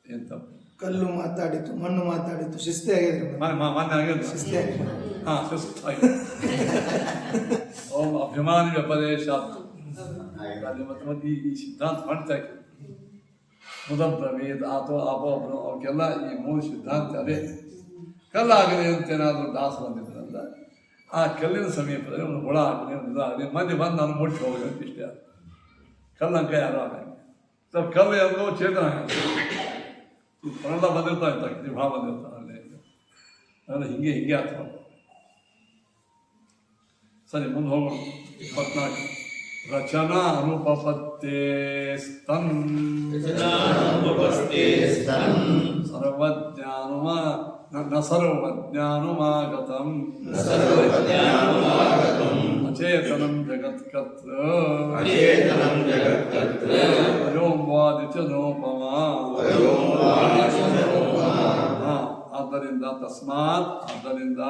ಏನು ತಪ್ಪು? ಕಲ್ಲು ಮಾತಾಡಿತು, ಮಣ್ಣು ಮಾತಾಡಿತು, ಶಿಸ್ತೇ ಆಗಿದ್ರು. ಮಾನ್ಯ ಆಗಿದ್ದು ಶಿಸ್ತೇ ಆಗಿದೆ. ಹಾಂ, ಶಿಸ್ತಾಗಿದೆ. ಓಂ ಅಭಿಮಾನಿ ವ್ಯಪದೇಶ ಮತ್ತು ಈ ಸಿದ್ಧಾಂತ ಮಾಡ್ತಾ ಇತ್ತು. ಮುದಬ್ರವೀದ್ ಆತೋ ಆಪೋ ಅವಕ್ಕೆಲ್ಲ ಈ ಮೂಲ ಸಿದ್ಧಾಂತ ಅದೇ. ಕಲ್ಲಾಗಲಿ ಅಂತೇನಾದರೂ ದಾಸ ಬಂದಿದ್ರಲ್ಲ, ಆ ಕಲ್ಲಿನ ಸಮೀಪದಲ್ಲಿ ಒಂದು ಹುಳ ಆಗಲಿ, ಒಂದು ಇದಾಗಲಿ, ಮಂದಿ ಬಂದು ನಾನು ಮುಟ್ಟಿ ಹೋಗಿ ಅಂತ ಇಷ್ಟೇ. ಕಲ್ಲಂಕ ಯಾರು ಆಗಂಗೆ ಸ್ವಲ್ಪ ಕಲ್ಲು ಎಲ್ಲೋ ಚೇತನ ಆಗಂಗೆ. ಈ ಪ್ರಣದ ಬಂದಿರ್ತಾ ಇರ್ತಾರೆ, ನೀವು ಭಾಳ ಬಂದಿರ್ತಾರೆ ಅಲ್ಲೇ. ಅದೆಲ್ಲ ಹಿಂಗೆ ಅರ್ಥ ಮಾಡ್ತಾರೆ. ಸರಿ, ಮುಂದೆ ಹೋಗೋಣ. 24 ರಚನಾ ಅನುಪಪತ್ತೇ ಸ್ತನ್ ಸರ್ವಜ್ಞಾನುಮ ನ ಸರ್ವಜ್ಞಾನುಮಾಗತಂ ಅಚೇತನಂ ಜಗತ್ಕರ್ತೃ ಅಯೋಂವಾದಿಚ ನೋಪಮಾ. ಆದ್ದರಿಂದ ಆದ್ದರಿಂದ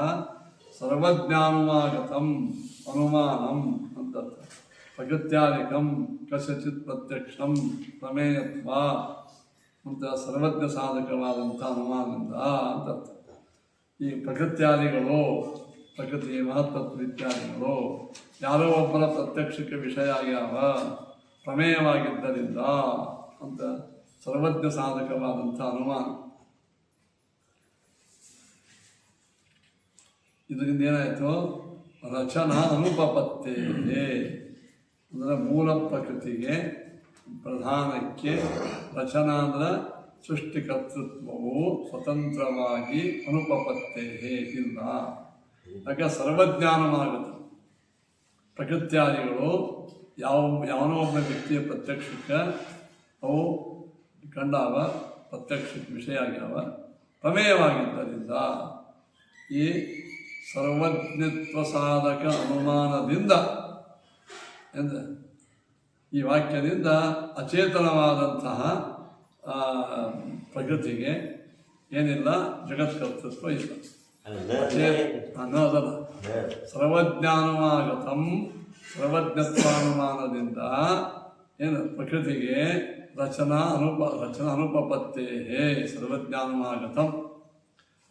ಸರ್ವಜ್ಞಾನುಮಾಗತಂ ಅನುಮಾನಂ ಅಂತ ಪ್ರಗತ್ಯಾಧಿಕಂ ಕಸ್ಯಚಿತ್ ಪ್ರತ್ಯಕ್ಷಂ ಪ್ರಮೇಯತ್ವ ಅಂತ ಸರ್ವಜ್ಞ ಸಾಧಕವಾದಂಥ ಅನುಮಾನದಿಂದ ಅಂತ. ಈ ಪ್ರಕೃತ್ಯಾದಿಗಳು, ಪ್ರಕೃತಿ ಮಹತ್ತತ್ವ ಇತ್ಯಾದಿಗಳು ಯಾರೋ ಒಬ್ಬರ ಪ್ರತ್ಯಕ್ಷಕ್ಕೆ ವಿಷಯ ಆಗ್ಯಾವ, ಪ್ರಮೇಯವಾಗಿದ್ದರಿಂದ ಅಂತ ಸರ್ವಜ್ಞ ಸಾಧಕವಾದಂಥ ಅನುಮಾನ. ಇದರಿಂದ ಏನಾಯಿತು? ರಚನಾ ಅನುಪಪತ್ತೇ, ಅಂದರೆ ಮೂಲ ಪ್ರಕೃತಿಗೆ ಪ್ರಧಾನಕ್ಕೆ ರಚನಾ ಅಂದರೆ ಸೃಷ್ಟಿಕರ್ತೃತ್ವವು ಸ್ವತಂತ್ರವಾಗಿ ಅನುಪಪತ್ತೇ ಇಲ್ಲ. ಯಾಕೆ ಸರ್ವಜ್ಞಾನವಾಗುತ್ತೆ. ಪ್ರಕೃತ್ಯಾದಿಗಳು ಯಾವನೋ ಒಬ್ಬ ವ್ಯಕ್ತಿಯ ಪ್ರತ್ಯಕ್ಷಕ್ಕೆ ಅವು ಕಂಡಾವ, ಪ್ರತ್ಯಕ್ಷಕ್ಕೆ ವಿಷಯ ಆಗ್ಯಾವ, ಪ್ರಮೇಯವಾಗಿದ್ದರಿಂದ ಈ ಸರ್ವಜ್ಞತ್ವ ಸಾಧಕ ಅನುಮಾನದಿಂದ ಎಂದರೆ ಈ ವಾಕ್ಯದಿಂದ ಅಚೇತನವಾದಂತಹ ಪ್ರಕೃತಿಗೆ ಏನಿಲ್ಲ, ಜಗತ್ಕರ್ತೃತ್ವ ಇಲ್ಲ. ಅನ್ನೋದಲ್ಲ, ಸರ್ವಜ್ಞಾನವಾಗತಂ ಸರ್ವಜ್ಞತ್ವಾನುಮಾನದಿಂದ ಏನು ಪ್ರಕೃತಿಗೆ ರಚನಾ ಅನುಪಪತ್ತೇ ಸರ್ವಜ್ಞಾನವಾಗತಂ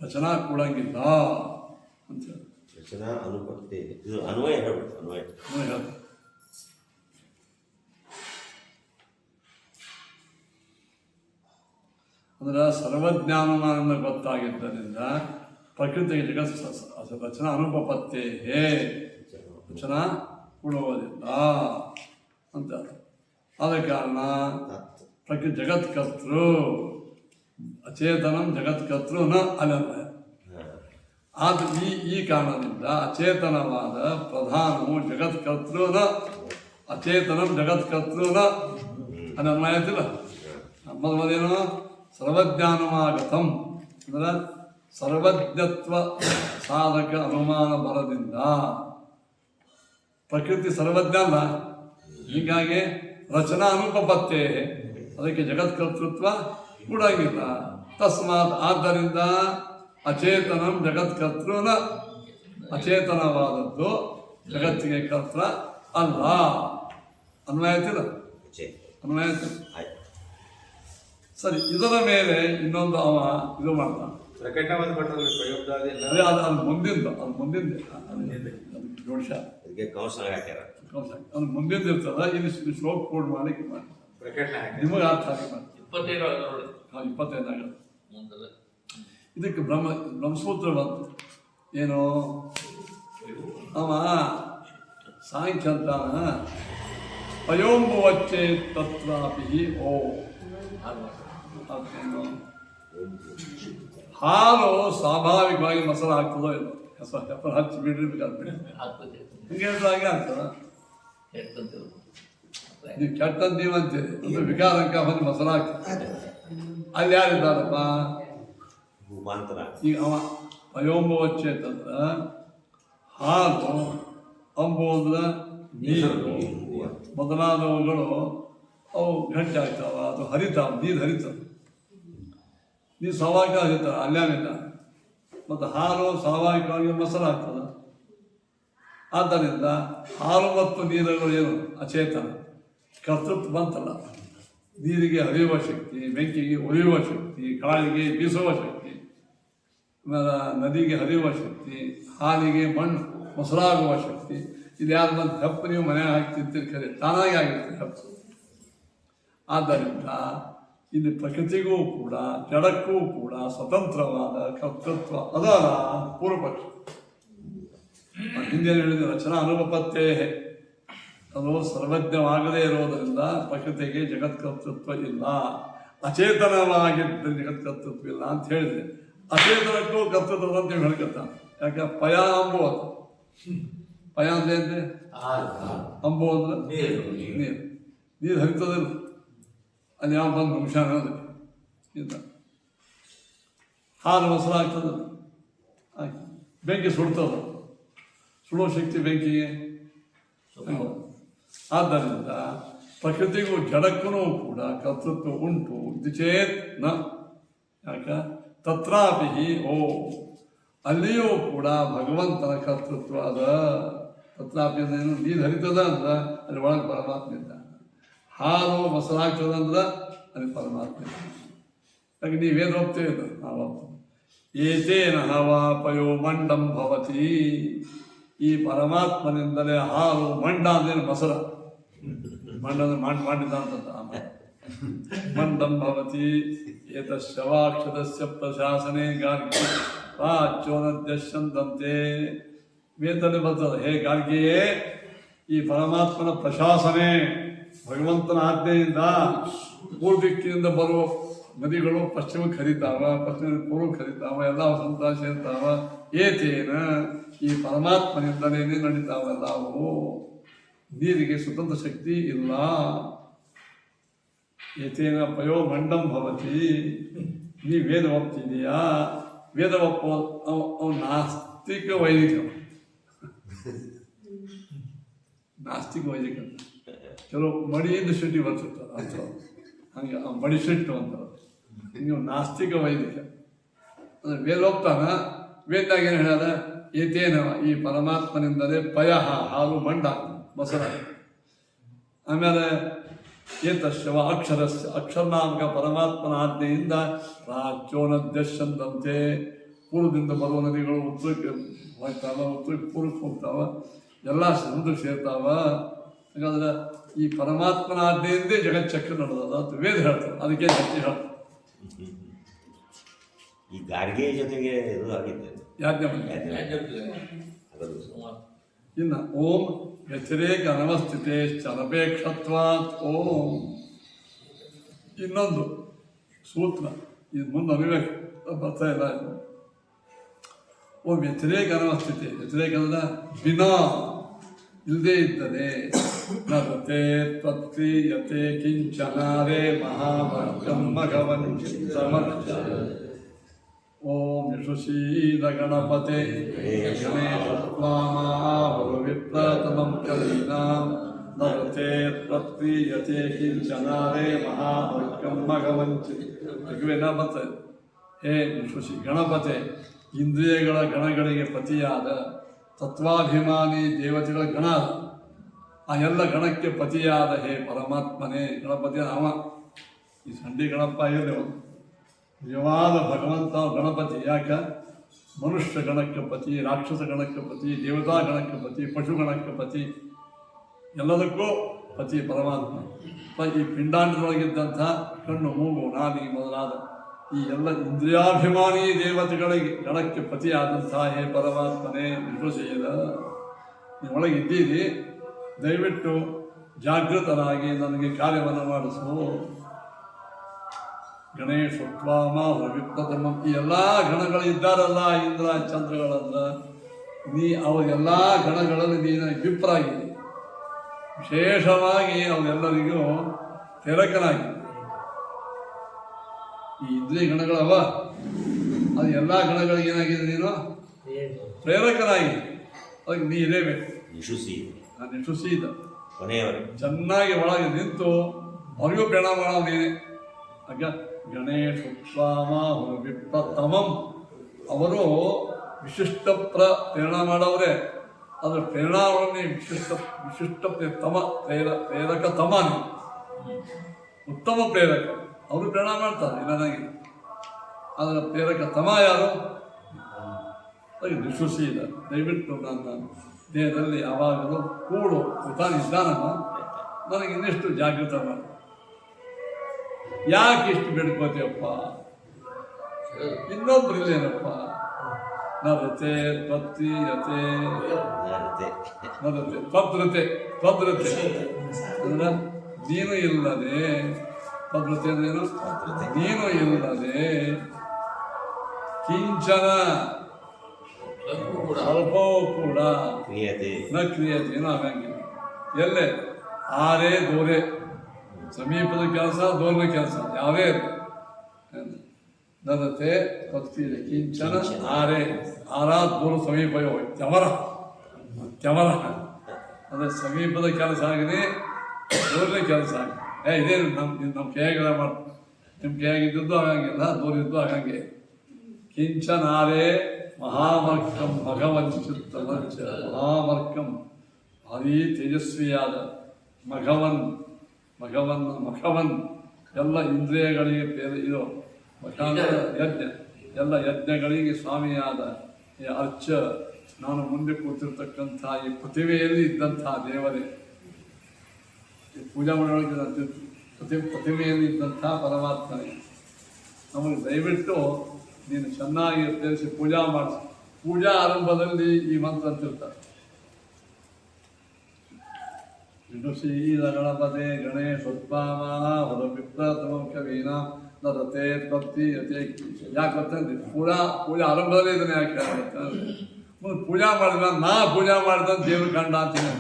ರಚನಾ ಕೂಡಂಗಿಲ್ಲ ಅಂತ ಹೇಳಿ ರಚನಾ ಅನುಪತ್ತೇ. ಇದು ಅನ್ವಯ ಹೇಳ್ಬಿಟ್ಟು ಅನ್ವಯ ಹೇಳ್ತಾರೆ. ಅಂದ್ರೆ ಸರ್ವಜ್ಞಾನವನ್ನು ಗೊತ್ತಾಗಿದ್ದರಿಂದ ಪ್ರಕೃತಿಗೆ ಜಗತ್ ರಚನಾ ಅನುಪಪತ್ತೇ ರಚನಾ ಕೊಡುವುದಿಲ್ಲ ಅಂತ. ಆದ ಕಾರಣ ಪ್ರಕೃತಿ ಜಗತ್ಕರ್ತೃ ಅಚೇತನಂ ಜಗತ್ಕರ್ತೃ ನ ಅನನ್ವಯ. ಆದ ಈ ಕಾರಣದಿಂದ ಅಚೇತನವಾದ ಪ್ರಧಾನವು ಜಗತ್ಕರ್ತೃ ನ ಅಚೇತನಂ ಜಗತ್ಕರ್ತೃ ನ ಅನನ್ವಯ ಅಂತಿಲ್ಲ. ಮೊದಲೇನು ಸರ್ವಜ್ಞಾನವಾಗತಂ ಅಂದ್ರೆ ಸರ್ವಜ್ಞತ್ವ ಸಾಧಕ ಅನುಮಾನ ಬಲದಿಂದ ಪ್ರಕೃತಿ ಸರ್ವಜ್ಞ ಅಲ್ಲ, ಹೀಗಾಗಿ ರಚನಾ ಅನುಪಪತ್ತೇ ಅದಕ್ಕೆ ಜಗತ್ಕರ್ತೃತ್ವ ಕೂಡಂಗಿಲ್ಲ. ತಸ್ಮಾತ್ ಆದ್ದರಿಂದ ಅಚೇತನಂ ಜಗತ್ಕರ್ತೃನ ಅಚೇತನವಾದದ್ದು ಜಗತ್ತಿಗೆ ಕರ್ತ ಅಲ್ಲ. ಅನ್ವಯತಿಲ್ಲ ಅನ್ವಯತಿಲ್ಲ. ಸರಿ, ಇದರ ಮೇಲೆ ಇನ್ನೊಂದು ಅವ ಇದು ಮಾಡ್ತಾನೆ. ಅದೇ ಅದು ಮುಂದಿಂದು ಜೋಡಿಸ ಅದು ಮುಂದಿಂದು ಇರ್ತದ. ಇಲ್ಲಿ ಶ್ಲೋಕ ಕೋಡ್ ಮಾಡಿ ನಿಮಗೆ ಅರ್ಥ ಆಗಿ ಮಾಡಿ 25 ಆಗಲ್ಲ. ಇದಕ್ಕೆ ಬ್ರಹ್ಮಸೂತ್ರ ಬಂತು. ಏನು ಅವ ಸಾಂಖ್ಯ ಅಂತಾನ ಪಯೋಂಬುವಚ್ಚೆ ತತ್ರಾಪಿ ಓ ಹಾಲು ಸ್ವಾಭಾವಿಕವಾಗಿ ಮೊಸರು ಆಗ್ತದೋ ಇಲ್ಲ, ಹೆಸರು ಹಚ್ಚಿ ಬಿಡ್ರಿ ಬೇಕಾಗ್ತದೆ. ಹಿಂಗೆ ಹಾಗೆ ಆಗ್ತದ. ನೀವು ಕೆಟ್ಟದ್ದು ನೀವು ಅಂತೀರಿ, ಅಂದ್ರೆ ವಿಕಾರಕ್ಕೆ ಬಂದು ಮೊಸರು ಆಗ್ತದೆ. ಅಲ್ಲಿ ಯಾರಿದ್ದಾರಪ್ಪ ಈಗ ಅವ ಪಯೋಂಬುವಚ್ಚೆ ಅಂತಂದ್ರೆ ಹಾಲು, ಅಂಬು ಅಂದ್ರೆ ನೀರು ಮೊದಲಾದವುಗಳು ಅವು ಗಂಟೆ ಆಗ್ತಾವ, ಅದು ಹರಿತಾವ, ನೀರು ಹರಿತವೆ. ನೀರು ಸ್ವಾಭಾವಿಕ ಹರಿತಾವೆ ಅಲ್ಲೇನಿಲ್ಲ. ಮತ್ತು ಹಾಲು ಸ್ವಾಭಾವಿಕವಾಗಿ ಮೊಸರು ಆಗ್ತದೆ. ಆದ್ದರಿಂದ ಹಾಲು ಮತ್ತು ನೀರುಗಳು ಏನು ಅಚೇತನ, ಕರ್ತೃತ್ವ ಬಂತಲ್ಲ. ನೀರಿಗೆ ಹರಿಯುವ ಶಕ್ತಿ, ಬೆಂಕಿಗೆ ಉರಿಯುವ ಶಕ್ತಿ, ಗಾಳಿಗೆ ಬೀಸುವ ಶಕ್ತಿ, ನದಿಗೆ ಹರಿಯುವ ಶಕ್ತಿ, ಹಾಲಿಗೆ ಮಣ್ಣು ಮೊಸರಾಗುವ ಶಕ್ತಿ. ಇದು ಯಾರು ಬಂದು ಹೆಪ್ಪು ನೀವು ಮನೆಯಾಗ ಹಾಕಿ ತಿಂತೀರಿ, ಖರೆ ತಾನಾಗಿ ಆಗಿರ್ತದೆ ಹೆಪ್ಪು. ಆದ್ದರಿಂದ ಇಲ್ಲಿ ಪ್ರಕೃತಿಗೂ ಕೂಡ ಜಡಕ್ಕೂ ಕೂಡ ಸ್ವತಂತ್ರವಾದ ಕರ್ತೃತ್ವ ಅದರ ಪೂರ್ವಪಕ್ಷ. ಹಿಂದೆ ಹೇಳಿದ ರಚನಾ ಅನುಪಪತ್ತೇ, ಅದು ಸರ್ವಜ್ಞವಾಗದೇ ಇರೋದರಿಂದ ಪ್ರಕೃತಿಗೆ ಜಗತ್ಕರ್ತೃತ್ವ ಇಲ್ಲ. ಅಚೇತನವಾಗಿದ್ದ ಜಗತ್ಕರ್ತೃತ್ವ ಇಲ್ಲ ಅಂತ ಹೇಳಿದೆ. ಅಚೇತನಕ್ಕೂ ಕರ್ತೃತ್ವ ಅಂತ ನೀವು ಹೇಳ್ಕೊತಾನೆ. ಯಾಕೆ ಪಯ ಅಂಬು ಅಂತ. ಪಯ ಅಂದ್ರೆ ಏನ್ರಿ? ಅಂಬು ಅಂದ್ರೆ ನೀರು ಹರಿತದಿಲ್ಲ. ಅಲ್ಲಿ ಯಾವ ಬಂದು ನಿಮಿಷ ಅನ್ನೋದು ಇಲ್ಲ. ಹಾಲು ಮೊಸರು ಆಗ್ತದೆ, ಬೆಂಕಿ ಸುಡ್ತದ, ಸುಡೋ ಶಕ್ತಿ ಬೆಂಕಿಗೆ. ಆದ್ದರಿಂದ ಪ್ರಕೃತಿಗೂ ಜಡಕ್ಕೂ ಕೂಡ ಕರ್ತೃತ್ವ ಉಂಟು. ಇದು ಚೇತ್ ನ ಯಾಕ ತತ್ರಾಪಿ ಓ ಅಲ್ಲಿಯೂ ಕೂಡ ಭಗವಂತನ ಕರ್ತೃತ್ವ ಅದ. ತತ್ರಾಪಿ ಅಂದ್ರೇನು? ನೀರು ಹರಿತದ ಅಂದ್ರೆ ಅಲ್ಲಿ ಒಳಗೆ ಪರಮಾತ್ಮ ಇದ್ದ. ಹಾಲು ಮೊಸರಾಗ್ತದಂದ್ರೆ ಅಲ್ಲಿ ಪರಮಾತ್ಮ ಇದ್ದ. ಯಾಕೆ ನೀವೇನು ಹೋಗ್ತೇವೆ? ನಾವು ಹೋಗ್ತೇವೆ. ಏತೇನ ಹವಾಪಯೋ ಮಂಡಂ ಭವತಿ. ಈ ಪರಮಾತ್ಮನಿಂದಲೇ ಹಾಲು, ಮಂಡ ಅಂದೇನು ಮೊಸರ, ಮಂಡ ಅಂದ್ರೆ ಮಾಡಿದ ಅಂತ ಮಂಡಂ ಭವತಿ. ಏತಶ್ಚವಾಕ್ಷರಸ್ಯ ಪ್ರಶಾಸನೆ ಗಾರ್ಗಿ ವಾಚ್ಯೋನದ್ಯಶ್ಯಂದಂತೆ. ವೇದದಲ್ಲಿ ಬರ್ತದೆ, ಹೇ ಗಾರ್ಗಿಯೇ ಈ ಪರಮಾತ್ಮನ ಪ್ರಶಾಸನೆ ಭಗವಂತನ ಆಜ್ಞೆಯಿಂದ ಪೂರ್ವದಿಕ್ಕಿನಿಂದ ಬರುವ ನದಿಗಳು ಪಶ್ಚಿಮಕ್ಕೆ ಹರಿತಾವ, ಪಶ್ಚಿಮ ಪೂರ್ವಕ್ಕೆ ಹರಿತಾವ, ಎಲ್ಲ ಸಂತ ಸೇರ್ತಾವ. ಏತೇನ ಈ ಪರಮಾತ್ಮನಿಂದಲೇ ನಡೀತಾವೆಲ್ಲವು. ನೀರಿಗೆ ಸ್ವತಂತ್ರ ಶಕ್ತಿ ಇಲ್ಲ. ಏತೇನ ಪಯೋ ಮಂಡಂ ಭವತಿ. ನೀ ವೇದ ಒಪ್ತಿದೀಯಾ? ವೇದ ಒಪ್ಪೋ ಅವು ನಾಸ್ತಿಕ ವೈದಿಕ, ನಾಸ್ತಿಕ ವೈದಿಕ. ಕೆಲವು ಮಡಿಯಿಂದ ಶೆಟ್ಟಿ ಬರ್ತಿರ್ತಾರೆ ಅಂತ, ಹಂಗೆ ಮಡಿ ಶೆಟ್ಟು ಅಂತಾರೆ. ನೀವು ನಾಸ್ತಿಕ ವೈದಿಕ ಅಂದರೆ ವೇದ ಒಪ್ತಾನ. ವೇದದಾಗ ಏನು ಹೇಳ್ಯಾರ? ಏತೇನ ಈ ಪರಮಾತ್ಮನಿಂದಲೇ ಪಯ ಹಾಲು ಮಂಡ ಮೊಸರ. ಆಮೇಲೆ ಏತಶ್ಯವ ಅಕ್ಷರಸ್ಯ ಅಕ್ಷರನಾಮಕ ಪರಮಾತ್ಮನ ಆಜ್ಞೆಯಿಂದ ಪ್ರಾಚ್ಯೋನದ್ಯಶಂದಂತೆ ಪೂರ್ವದಿಂದ ಬರುವ ನದಿಗಳು ಉತ್ತರಕ್ಕೆ ಹೋಗ್ತಾವ, ಉತ್ತರಕ್ಕೆ ಪೂರ್ವಕ್ಕೆ ಹೋಗ್ತಾವ, ಎಲ್ಲ ಸಮುದ್ರಕ್ಕೆ ಸೇರ್ತಾವ. ಹಾಗಾದ್ರೆ ಈ ಪರಮಾತ್ಮನ ಆಜ್ಞೆಯಿಂದೇ ಜಗಚ್ಚಕ್ರ ನಡೆದದ ಅಂತ ವೇದ ಹೇಳ್ತಾರೆ. ಅದಕ್ಕೆ ಶಕ್ತಿ ಹೇಳ್ತಾರೆ. ಈ ಗಾರ್ಗೆ ಜೊತೆಗೆ ಇದು ಆಗಿದ್ದೆ ಯಾಜ್ಞೆ ಇನ್ನು ಓಂ ವ್ಯತಿರೇಕ ಅನವಸ್ಥಿತೆ ಚಲಪೇಕ್ಷತ್ವಾತ್ ಓಂ. ಇನ್ನೊಂದು ಸೂತ್ರ ಇದು ಮುಂದೆ ಅನಿಬೇಕು ಬರ್ತಾ ಇಲ್ಲ. ಇದು ಓಂ ವ್ಯತಿರೇಕ ಅನವಸ್ಥಿತಿ. ವ್ಯತಿರೇಕ ಅಂದ್ರೆ ಬಿನಾ ಇಲ್ಲದೇ ಇದ್ದರೆ ನರತೆ ತ್ವತ್ಕ್ರಿಯತೆ ಕಿಂಚನಾರೇ ಮಹಾಭಕ್ತಂ ಭಗವಂತ. ಓಂ ಯಶುಶೀಲ ಗಣಪತೆ ಗಣೇಶತ್ವಾಮಾಹುರ್ವಿಪ್ರತಮಂ ಕಲೀನಾಂ ನರತೆ ತ್ವತ್ಕ್ರಿಯತೆ ಕಿಂಚನಾರೇ ಮಹಾಭಕ್ತಂ ಭಗವಂತ. ಇವೇನ ಬರ್ತದೆ. ಹೇ ಯಶುಶಿ ಗಣಪತೆ, ಇಂದ್ರಿಯಗಳ ಗಣಗಳಿಗೆ ಪತಿಯಾದ ತತ್ವಾಭಿಮಾನಿ ದೇವತೆಗಳ ಗಣ, ಆ ಎಲ್ಲ ಗಣಕ್ಕೆ ಪತಿಯಾದ ಹೇ ಪರಮಾತ್ಮನೇ. ಗಣಪತಿ ಅವ ಈ ಸಂಡಿ ಗಣಪ ಇರಲಿ ನಿಜವಾದ ಭಗವಂತ ಗಣಪತಿ. ಯಾಕೆ? ಮನುಷ್ಯ ಗಣಕ್ಕೆ ಪತಿ, ರಾಕ್ಷಸ ಗಣಕ್ಕೆ ಪತಿ, ದೇವತಾ ಗಣಕ್ಕೆ ಪತಿ, ಪಶು ಗಣಕ್ಕೆ ಪತಿ, ಎಲ್ಲದಕ್ಕೂ ಪತಿ ಪರಮಾತ್ಮ. ಈ ಪಿಂಡಾಂಡದೊಳಗಿದ್ದಂಥ ಕಣ್ಣು, ಮೂಗು, ನಾಲಿಗೆ ಮೊದಲಾದ ಈ ಎಲ್ಲ ಇಂದ್ರಿಯಾಭಿಮಾನಿ ದೇವತೆಗಳಿಗೆ ಗಣಕ್ಕೆ ಪತಿಯಾದಂತಹ ಹೇ ಪರಮಾತ್ಮನೇ ವಿಶ್ವಸೇದ. ನೀವು ಒಳಗಿದ್ದೀರಿ, ದಯವಿಟ್ಟು ಜಾಗೃತರಾಗಿ ನನಗೆ ಕಾರ್ಯವನ್ನು ಮಾಡಿಸು. ಗಣೇಶತ್ವಾಮ ವಿಪ್ರತಮ. ಈ ಎಲ್ಲ ಗಣಗಳು ಇದ್ದಾರಲ್ಲ, ಇಂದ್ರ ಚಂದ್ರಗಳಂದ್ರ, ನೀ ಅವರೆಲ್ಲ ಗಣಗಳಲ್ಲಿ ನೀನು ವಿಪ್ರಾಗಿದೆ. ವಿಶೇಷವಾಗಿ ಅವರೆಲ್ಲರಿಗೂ ಪ್ರೇರಕನಾಗಿ. ಈ ಇಂದ್ರಿಯ ಗಣಗಳವ, ಅದು ಎಲ್ಲ ಗಣಗಳಿಗೆ ಏನಾಗಿದೆ? ನೀನು ಪ್ರೇರಕನಾಗಿ. ಅದಕ್ಕೆ ನೀ ಇರಬೇಕು. ನಾನು ಯಶಸ್ಸೀದ ಚೆನ್ನಾಗಿ ಒಳಗೆ ನಿಂತು ಅವ್ರಿಗೂ ಪ್ರಣಾಮ ಮಾಡೋದು ನೀನೆ. ಆಗ ಗಣೇಶೋತ್ವಾಮ ವಿಪ್ರತಮಂ. ಅವರು ವಿಶಿಷ್ಟ ಪ್ರೇರಣ ಮಾಡವ್ರೆ. ಅದರ ಪ್ರೇರಣಾವನ್ನೇ ವಿಶಿಷ್ಟ ಪ್ರೇರಕ ತಮನೇ, ಉತ್ತಮ ಪ್ರೇರಕ. ಅವರು ಪ್ರೇರಣ ಮಾಡ್ತಾರೆ ಇಲ್ಲ ನನಗೆ. ಅದರ ಪ್ರೇರಕ ತಮ ಯಾರು? ಹಾಗೆ ವಿಶ್ವಸೀದ. ದಯವಿಟ್ಟು ನನ್ನ ದೇಹದಲ್ಲಿ ಯಾವಾಗಲೂ ಕೂಡು ತಾನಿದ್ದಾನಮ್ಮ, ನನಗೆ ಇನ್ನಿಷ್ಟು ಜಾಗೃತ ಮಾಡಿ. ಯಾಕೆ ಇಷ್ಟು ಬೇಡ್ಕೋತೀಯಪ್ಪ? ಇನ್ನೊಬ್ಬರಿಲ್ಲೇನಪ್ಪ? ನರತೆ ತ್ವತ್ಕ್ರಿಯತೆ ನರತೆ ತ್ವದ್ರತೆ. ತ್ವದ್ರತೆ ಅಂದ್ರೆ ನೀನು ಇಲ್ಲದೆ, ತ್ವದ್ರತೆ ಅಂದ್ರೇನು? ನೀನು ಇಲ್ಲದೆ ಕಿಂಚನ ಸ್ವಲ್ಪವೂ ಕೂಡ ನ ಕ್ರಿಯತೆ ಏನೋ ಆಗಂಗಿಲ್ಲ. ಎಲ್ಲೇ ಆರೇ ದೂರೆ, ಸಮೀಪದ ಕೆಲಸ ದೂರದ ಕೆಲಸ ಯಾವೇ ನರತೆ ತ್ವತ್ಕ್ರಿಯತೆ ಕಿಂಚನ ಆರೇ. ಆರಾದ್ ದೂರ ಸಮೀಪಯೋ ತ್ಯವರ. ತ್ಯವರ ಅಂದರೆ ಸಮೀಪದ ಕೆಲಸ ಆಗಲಿ, ದೂರದ ಕೆಲಸ ಆಗಲಿ. ಇದೇನು ನಮ್ಮ ಕೈಯಾಗೆಲ್ಲ ಮಾಡ್ತೀವಿ. ನಿಮ್ಮ ಕೈಯಾಗಿದ್ದು ಆಗಂಗಿಲ್ಲ, ದೂರ ಇದ್ದು ಆಗಂಗೆ. ಕಿಂಚನಾರೇ ಮಹಾಮರ್ಕಂ ಭಗವಂಚಿತ್ತಮಂಚ. ಮಹಾಮರ್ಕಂ ಭಾರೀ ತೇಜಸ್ವಿಯಾದ ಮಘವನ್. ಮಖವನ್ ಎಲ್ಲ ಇಂದ್ರಿಯಗಳಿಗೆ ಇದು ಮಖಾನ ಯಜ್ಞ, ಎಲ್ಲ ಯಜ್ಞಗಳಿಗೆ ಸ್ವಾಮಿಯಾದ ಈ ಅರ್ಚ. ನಾನು ಮುಂದೆ ಕೂತಿರ್ತಕ್ಕಂಥ ಈ ಪ್ರತಿಮೆಯಲ್ಲಿ ಇದ್ದಂತಹ ದೇವರೇ, ಈ ಪೂಜಾ ಮಾಡೋಕ್ಕೆ ಪ್ರತಿಮೆಯಲ್ಲಿ ಇದ್ದಂಥ ಪರಮಾತ್ಮನೇ, ನಮಗೆ ದಯವಿಟ್ಟು ನೀನು ಚೆನ್ನಾಗಿ ತಿಳಿಸಿ ಪೂಜಾ ಮಾಡಿಸಿ. ಪೂಜಾ ಆರಂಭದಲ್ಲಿ ಈ ಮಂತ್ರ ಅಂತಿರ್ತಾರೆ. ವಿದುಷೀರ ಗಣಪತೆ ಗಣೇಶೋತ್ಪಾಮ ಹೊರವಿಪ್ರತಮಂ ಕವೀನ ನರತೆ ಭಕ್ತಿ ಯತೆ. ಯಾಕೆ ಗೊತ್ತಂದ್ರೆ ಪೂಜಾ ಆರಂಭದಲ್ಲೇ ಇದನ್ನ ಯಾಕೆ ಹೇಳುತ್ತೆ ಮುಂದೆ ಪೂಜಾ ಮಾಡಿದ ನಾ ಪೂಜಾ ಮಾಡಿದ ದೇವ್ರ ಕಂಡ ಅಂತೀನಿ.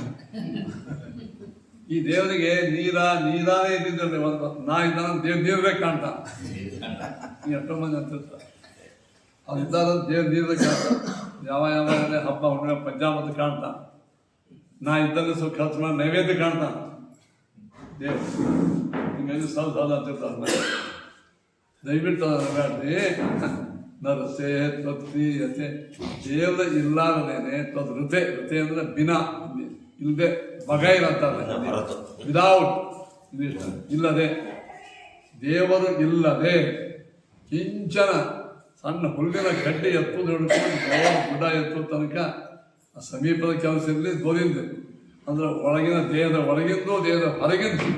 ಈ ದೇವರಿಗೆ ನೀರಾನೇ ಇದ್ದಿದ್ದಲ್ಲಿ ಒಂದು ನಾ ಇದ್ದಾನ ನೀರೇ ಕಾಣ್ತ. ಎಷ್ಟೋ ಮಂದಿ ಅಂತಿರ್ತಾರೆ ಅದಿದ್ದಾಗ ನೀರೇ ಕಾಣ್ತ. ಯಾವ ಹಬ್ಬ ಹುಣ್ಣಿಮೆ ಪಂಚಾಮೃತ ಕಾಣ್ತ. ನಾ ಇದ್ದಲ್ಲಿ ಸ್ವಲ್ಪ ಖರ್ಚು ಮಾಡಿ ನೈವೇದ್ಯ ಕಾಣ್ತ ದೇವ್ರು. ಹಿಂಗಾಗಿ ಸ್ವಲ್ಪ ಅಂತಿರ್ತಾರೆ. ದಯವಿಟ್ಟು ಬೇಡ್ರಿ ನರತೆ ತ್ವತ್ಕ್ರಿಯತೆ ದೇವರ ಇಲ್ಲಾರದೇನೆ ತ್ವದ್ ಋತೆ ಅಂದ್ರೆ ಬಿನ ಇಲ್ಲದೆ ಬಗೈರ್ ಅಂತಾರೆ. ವಿದೌಟ್ ಇಲ್ಲದೆ ದೇವರು ಇಲ್ಲದೆ ಕಿಂಚನ ಸಣ್ಣ ಹುಲ್ಲಿನ ಕಡ್ಡಿ ಎತ್ತುದು ಹಿಡ್ಕೊಂಡು ಗುಡ್ಡ ಎತ್ತುವ ತನಕ ಸಮೀಪದ ಕೆಲಸ ಇರಲಿ ಗೋದಿಂದ ಅಂದ್ರೆ ಒಳಗಿನ ದೇಹದ ಒಳಗಿಂದು ದೇಹದ ಹೊರಗಿಂದು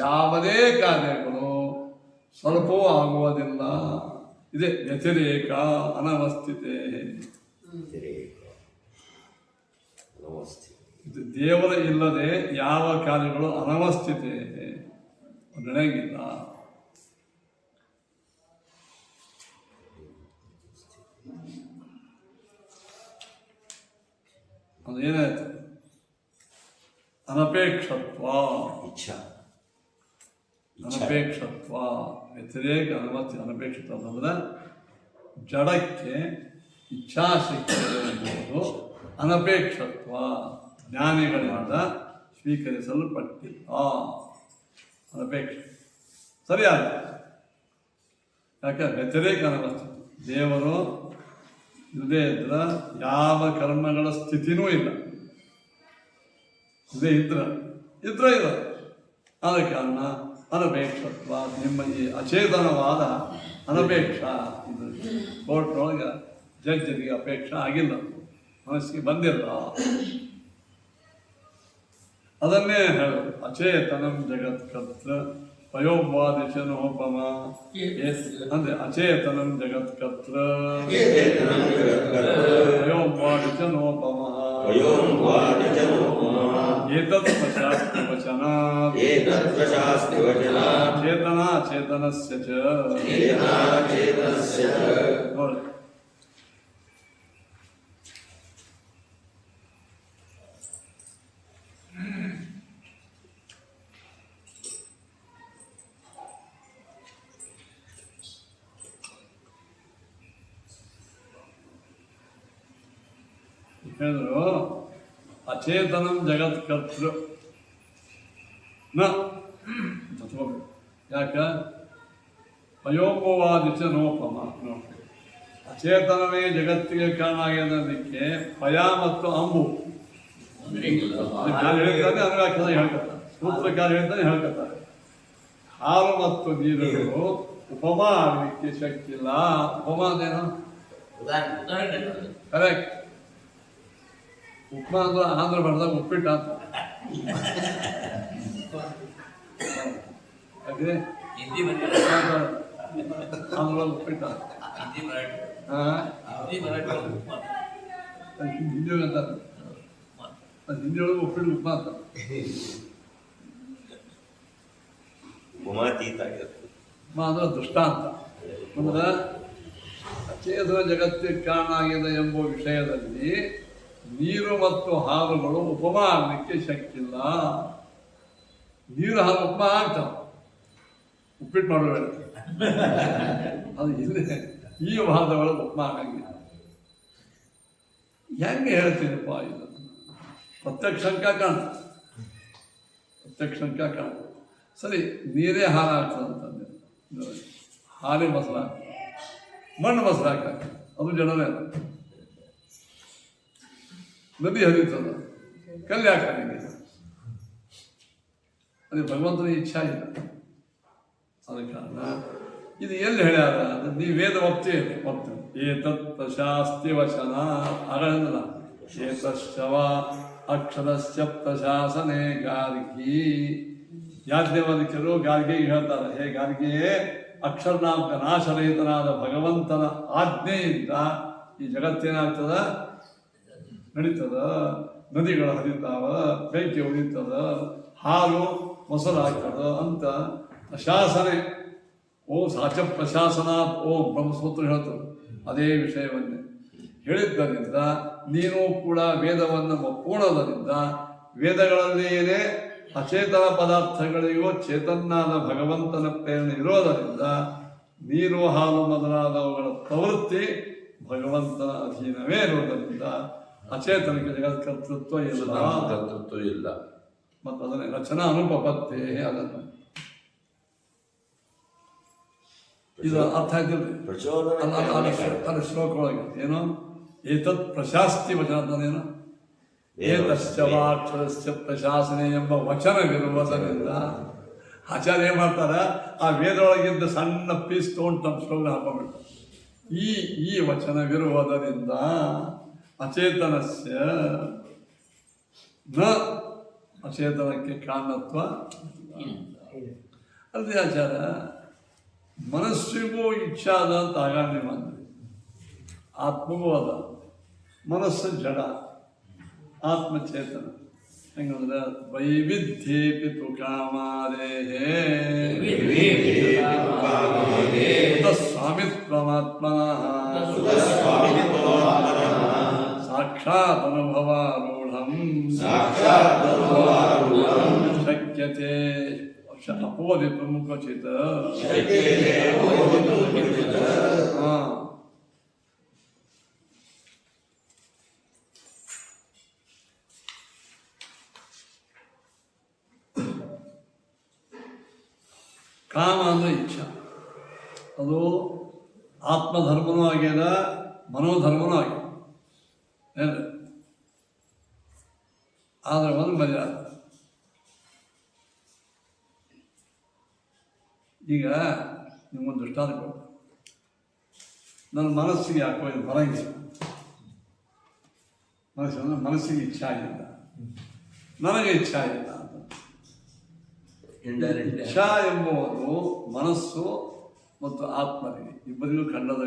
ಯಾವುದೇ ಕಾರ್ಯಗಳು ಸ್ವಲ್ಪವೂ ಆಗುವುದಿಲ್ಲ. ಇದೆ ವ್ಯತಿರೇಕ ಅನವಸ್ಥಿತೆ. ಇದು ದೇವರ ಇಲ್ಲದೆ ಯಾವ ಕಾರ್ಯಗಳು ಅನವಸ್ಥಿತೆ ನಡೆಯಂಗಿಲ್ಲ. ಅದೇನಾಯ್ತು ಅನಪೇಕ್ಷತ್ವ ಅನಪೇಕ್ಷತ್ವ ವ್ಯತಿರೇಕ ಅನಪೇಕ್ಷಿತ ಅಂದ್ರೆ ಜಡಕ್ಕೆ ಇಚ್ಛಾಶಕ್ತಿ ಎಂಬುದು ಅನಪೇಕ್ಷತ್ವ ಜ್ಞಾನಿಗಳಿಂದ ಸ್ವೀಕರಿಸಲ್ಪಟ್ಟಿಲ್ಲ. ಅನಪೇಕ್ಷ ಸರಿಯಾದ ಯಾಕೆ ವ್ಯತಿರೇಕ ಅನವಸ್ಥಿತಿ. ದೇವರು ಇಲ್ಲದೇ ಇದ್ರ ಯಾವ ಕರ್ಮಗಳ ಸ್ಥಿತಿನೂ ಇಲ್ಲ. ಇದೇ ಇದ್ರ ಇಲ್ಲ. ಆದ ಕಾರಣ ಅನಪೇಕ್ಷತ್ವ ನಿಮ್ಮ ಈ ಅಚೇತನವಾದ ಅನಪೇಕ್ಷ ಇದು ಕೋರ್ಟ್ನೊಳಗೆ ಜಡ್ಜರಿಗೆ ಅಪೇಕ್ಷೆ ಆಗಿಲ್ಲ, ಮನಸ್ಸಿಗೆ ಬಂದಿಲ್ಲ. ಅದನ್ನೇ ಹೇಳೋದು ಅಚೇತನಂ ಜಗತ್ಕರ್ತ ಪಯೋವಾದಿಶನೋಪಮ ಅಂದ್ರೆ ಅಚೇತನಂ ಜಗತ್ಕರ್ತ ಪಯೋವಾದಿಶನೋಪಮ ಏತತ್ ಪ್ರಶಾಸ್ತಿ ವಚನ ಚೇತನ ಚೇತನಸ್ಯ ಚ ನೋಡಿ. ಹೇಳಿದ್ರು ಅಚೇತನಂ ಜಗತ್ಕರ್ತೃ ನ ಯಾಕ ಪಯೋಪವಾದಿಶ ನೋಪಮ. ಅಚೇತನವೇ ಜಗತ್ತಿಗೆ ಕಾರಣ ಆಗಿರೋದಕ್ಕೆ ಪಯ ಮತ್ತು ಅಂಬು ಹೇಳ್ತಾನೆ ಅನುವ್ಯಾಖ್ಯಾನ ಹೇಳ್ಕೊತಾರೆ, ಸೂತ್ರಕಾರ ಹೇಳ್ತಾನೆ ಹೇಳ್ಕೊತಾರೆ. ಹಾಲು ಮತ್ತು ನೀರುಗಳು ಉಪಮಾ ಆಗಲಿಕ್ಕೆ ಶಕ್ತಿ ಇಲ್ಲ. ಉಪಮಾ ಅದೇನು ಕರೆಕ್ಟ್. ಉಪ್ಮಾ ಅಂದ್ರೆ ಆಂಧ್ರ ಭಾಷೆದಾಗ ಉಪ್ಪಿಟ್ಟು ಅಂತ. ಆಂಧ್ರ ಉಪ್ಪಿಟ್ಟ ಹಿಂದಿಯೊಳಗೆ ಅಂತಾರೆ. ಹಿಂದಿಯೊಳಗೆ ಉಪ್ಪಿಟ್ಟು ಉಪ್ಮಾ ಅಂತ. ಉಪ್ಮಾ ಅಂದ್ರೆ ದೃಷ್ಟಾಂತ. ಅಂದ್ರೆ ಅಚೇತನ ಜಗತ್ತಿಗೆ ಕಾರಣ ಆಗಿದೆ ಎಂಬ ವಿಷಯದಲ್ಲಿ ನೀರು ಮತ್ತು ಹಾಲುಗಳು ಉಪಮಾ ಆಗಲಿಕ್ಕೆ ಶಕ್ತಿ ಇಲ್ಲ. ನೀರು ಹಾಲು ಉಪಮಾ ಆಗ್ತಾವ, ಉಪ್ಪಿಟ್ಟು ಮಾಡೋಬೇಡ. ಅದು ಇಲ್ಲಿ ಈ ವಾದದೊಳಗೆ ಉಪಮಾ ಆಗಂಗಿಲ್ಲ. ಹೆಂಗೆ ಹೇಳ್ತೀನಪ್ಪ ಇದು? ಪ್ರತ್ಯಕ್ಷ ಶಂಕ ಕಾಣ ಸರಿ. ನೀರೇ ಹಾಲು ಆಗ್ತದಂತಂದೆ, ಹಾಲೇ ಮೊಸರು ಹಾಕ್ತದೆ, ಮಣ್ಣು ಮೊಸರು ಹಾಕ ಅದು ಜನರೇ ಅಲ್ಲ. ನದಿ ಹರಿತದ, ಕಲ್ಲು ಹಾಕಿದೆ. ಅದೇ ಭಗವಂತನ ಇಚ್ಛಾ ಇಲ್ಲ. ಅದ ಕಾರಣ ಇದು ಎಲ್ಲಿ ಹೇಳ್ಯಾರ ಅಂದ್ರೆ ನೀವು ವೇದ ಒಪ್ತೇವೆ ಏತತ್ ಶಾಸ್ತಿ ವಚನ ಅಗಳಿಂದಲ್ಲ. ಏತಶ್ಚವ ಅಕ್ಷರಶ್ಚ ಪ್ರಶಾಸನೆ ಗಾರ್ಗಿ. ಯಾಜ್ಞವಲ್ಕ್ಯರು ಗಾರ್ಗಿಗೆ ಹೇಳ್ತಾರೆ, ಹೇ ಗಾರ್ಗಿಯೇ, ಅಕ್ಷರನಾಮಕ ನಾಶರಹಿತನಾದ ಭಗವಂತನ ಆಜ್ಞೆಯಿಂದ ಈ ಜಗತ್ತೇನಾಗ್ತದ ನಡೀತದ. ನದಿಗಳು ಹರಿತಾವ, ಬೆಂಕಿ ಉಳಿತದ, ಹಾಲು ಮೊಸರು ಹಾಕೋದು ಅಂತ ಪ್ರಶಾಸನೆ. ಓ ಸಾಚ ಪ್ರಶಾಸನಾತ್ ಓಂ ಬ್ರಹ್ಮಸೂತ್ರ ಹೇಳ್ತದೆ ಅದೇ ವಿಷಯವನ್ನೇ ಹೇಳಿದ್ದರಿಂದ ನೀನು ಕೂಡ ವೇದವನ್ನು ಒಪ್ಪೋಣದರಿಂದ ವೇದಗಳಲ್ಲಿಯೇ ಅಚೇತನ ಪದಾರ್ಥಗಳಿಗೂ ಚೇತನಾದ ಭಗವಂತನ ಪ್ರೇರಣೆ ಇರೋದರಿಂದ ನೀರು ಹಾಲು ಮೊದಲಾದವುಗಳ ಪ್ರವೃತ್ತಿ ಭಗವಂತನ ಅಧೀನವೇ ಇರುವುದರಿಂದ ಅಚೇತನಿಕ ಜಗತ್ಕರ್ತೃತ್ವ ಇಲ್ಲ, ಕರ್ತೃತ್ವ ಇಲ್ಲ. ಮತ್ತು ಅದನ್ನೇ ರಚನಾ ಅನುಪಪತ್ತೇ. ಅದನ್ನು ಇದು ಅರ್ಥ ಆಯ್ತಿಲ್ರಿ? ಅಲ್ಲಿ ಶ್ಲೋಕ ಒಳಗೆ ಏನು ಏತತ್ ಪ್ರಶಾಸ್ತಿ ವಚನದನೇನು ಏತಶ್ಚ ವಾಕ್ಷರಸ್ಯ ಪ್ರಶಾಸನೆ ಎಂಬ ವಚನವಿರುವುದರಿಂದ ಆಚಾರ್ಯ ಏನ್ ಮಾಡ್ತಾರ, ಆ ವೇದೊಳಗಿದ್ದ ಸಣ್ಣ ಪೀಸ್ ತೊಗೊಂಡು ನಮ್ಮ ಶ್ಲೋಕ ಹಾಕೊಂಡ್ಬಿಡ್ತಾರೆ. ಈ ವಚನವಿರುವುದರಿಂದ ಅಚೇತನಸ್ಯ ನ ಅಚೇತನಕ್ಕೆ ಕಾರಣತ್ವ ಅಲ್ಲದೆ ಆಚಾರ ಮನಸ್ಸಿಗೂ ಇಚ್ಛಾ ಅದ ಅಂತ ಆಗಾಮಿ ಮಾಡಿದ್ರಿ. ಆತ್ಮಗೂ ಅದ, ಮನಸ್ಸು ಜಡ, ಆತ್ಮಚೇತನ. ಹೆಂಗಂದ್ರೆ ವೈವಿಧ್ಯೇಪಿ ತು ಕಾಮಾದೇಹೇ ಸ್ವಾಮಿತ್ವಮಾತ್ಮನಃ ಸಾಕ್ಷಾತ್ ಅನುಭವಾರೂಢಂ ಶಕ್ಯತೆ ಅಪೋದಿತುಂ ಕ್ವಚಿತ್. ಕಾಮ ಅಂದರೆ ಇಚ್ಛಾ. ಅದು ಆತ್ಮಧರ್ಮನೂ ಆಗ್ಯದ, ಮನೋಧರ್ಮನೂ ಆಗ್ಯದ. ಏನು ಆದರೆ ಒಂದು ಮರ್ಯಾದೆ. ಈಗ ನಿಮಗೊಂದು ದೃಷ್ಟಾಂತ ಕೊಡು. ನನ್ನ ಮನಸ್ಸಿಗೆ ಯಾಕೋ ಇದು ಬರಂಗಿಲ್ಲ. ಮನಸ್ಸಿಗೆ ಇಚ್ಛಾ ಇಲ್ಲ, ನನಗೆ ಇಚ್ಛಾ ಇಲ್ಲ ಅಂತ. ಇಚ್ಛಾ ಎಂಬುವುದು ಮನಸ್ಸು ಮತ್ತು ಆತ್ಮನಿಗೆ ಇಬ್ಬರಿಗೂ ಕಂಡದ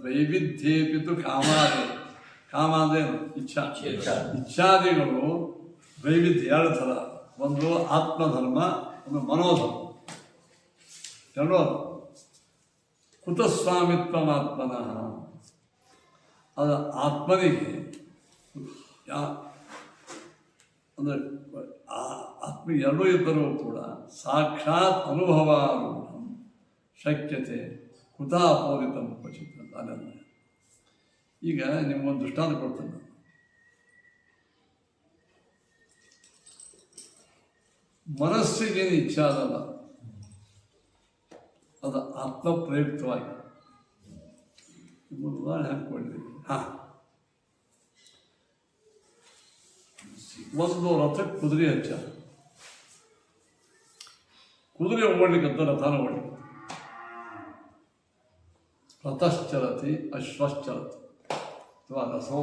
ವೈವಿಧ್ಯೇಪಿತು ಕಾಮಾದೆ. ಕಾಮ ಅಂದ್ರೇನು? ಇಚ್ಛಾ. ಇಚ್ಛಾದಿಗಳು ವೈವಿಧ್ಯ ಎರಡು ಥರ. ಒಂದು ಆತ್ಮಧರ್ಮ, ಒಂದು ಮನೋಧರ್ಮ. ಎರಡೂ ಕುತಸ್ವಾಮಿತ್ವಮಾತ್ಮನಃ. ಅದು ಆತ್ಮನಿಗೆ ಅಂದರೆ ಆತ್ಮ ಎರಡೂ ಇದ್ದರೂ ಕೂಡ ಸಾಕ್ಷಾತ್ ಅನುಭವ ಶಕ್ಯತೆ ಕುತ ಅಪೋದಿತ ಕ್ವಚಿತ್ ಅಂತ ಅದನ್ನು. ಈಗ ನಿಮಗೊಂದು ದೃಷ್ಟಾಂತ ಕೊಡ್ತೇನೆ. ಮನಸ್ಸಿಗೇನು ಇಚ್ಛೆ ಅದಲ್ಲ, ಅದು ಆತ್ಮ ಪ್ರಯುಕ್ತವಾಗಿ. ನಿಮ್ಮೊಂದು ಉದಾಹರಣೆ ಹಾಕ್ಕೊಳ್ರಿ. ಒಂದು ರಥಕ್ಕೆ ಕುದುರೆ ಹಚ್ಚ. ಕುದುರೆ ಓಡಲಿಕ್ಕಂತ ರಥನ ಓಡಲಿಕ್ಕೆ. ರಥಶ್ಚರತಿ ಅಶ್ವಶ್ಚರತಿ ಅಥವಾ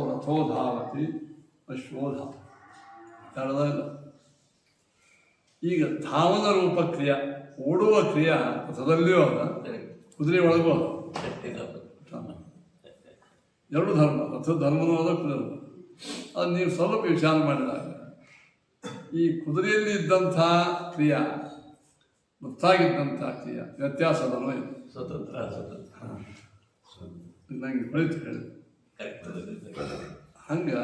ರಥೋ ಧಾವತಿ ಅಶ್ವೋಧ ಎರಡದ ಇಲ್ಲ. ಈಗ ಧಾವನ ರೂಪ ಕ್ರಿಯಾ, ಓಡುವ ಕ್ರಿಯಾ ರಥದಲ್ಲಿಯೂ ಅದ, ಕುದುರೆ ಒಳಗೂ ಅದ. ಎರಡು ಧರ್ಮ, ರಥದ ಧರ್ಮನೂ ಅದ, ಕುದುರೆ. ಅದು ನೀವು ಸ್ವಲ್ಪ ವಿಚಾರ ಮಾಡಿದಾಗ ಈ ಕುದುರೆಯಲ್ಲಿ ಇದ್ದಂಥ ಕ್ರಿಯಾ ಗೊತ್ತಾಗಿದ್ದಂಥ ಕ್ರಿಯಾ ವ್ಯತ್ಯಾಸದನೋ ಇದು ಸ್ವತಂತ್ರ ನಂಗೆ ಬೆಳೀತು ಹೇಳಿ. ಹಂಗೆ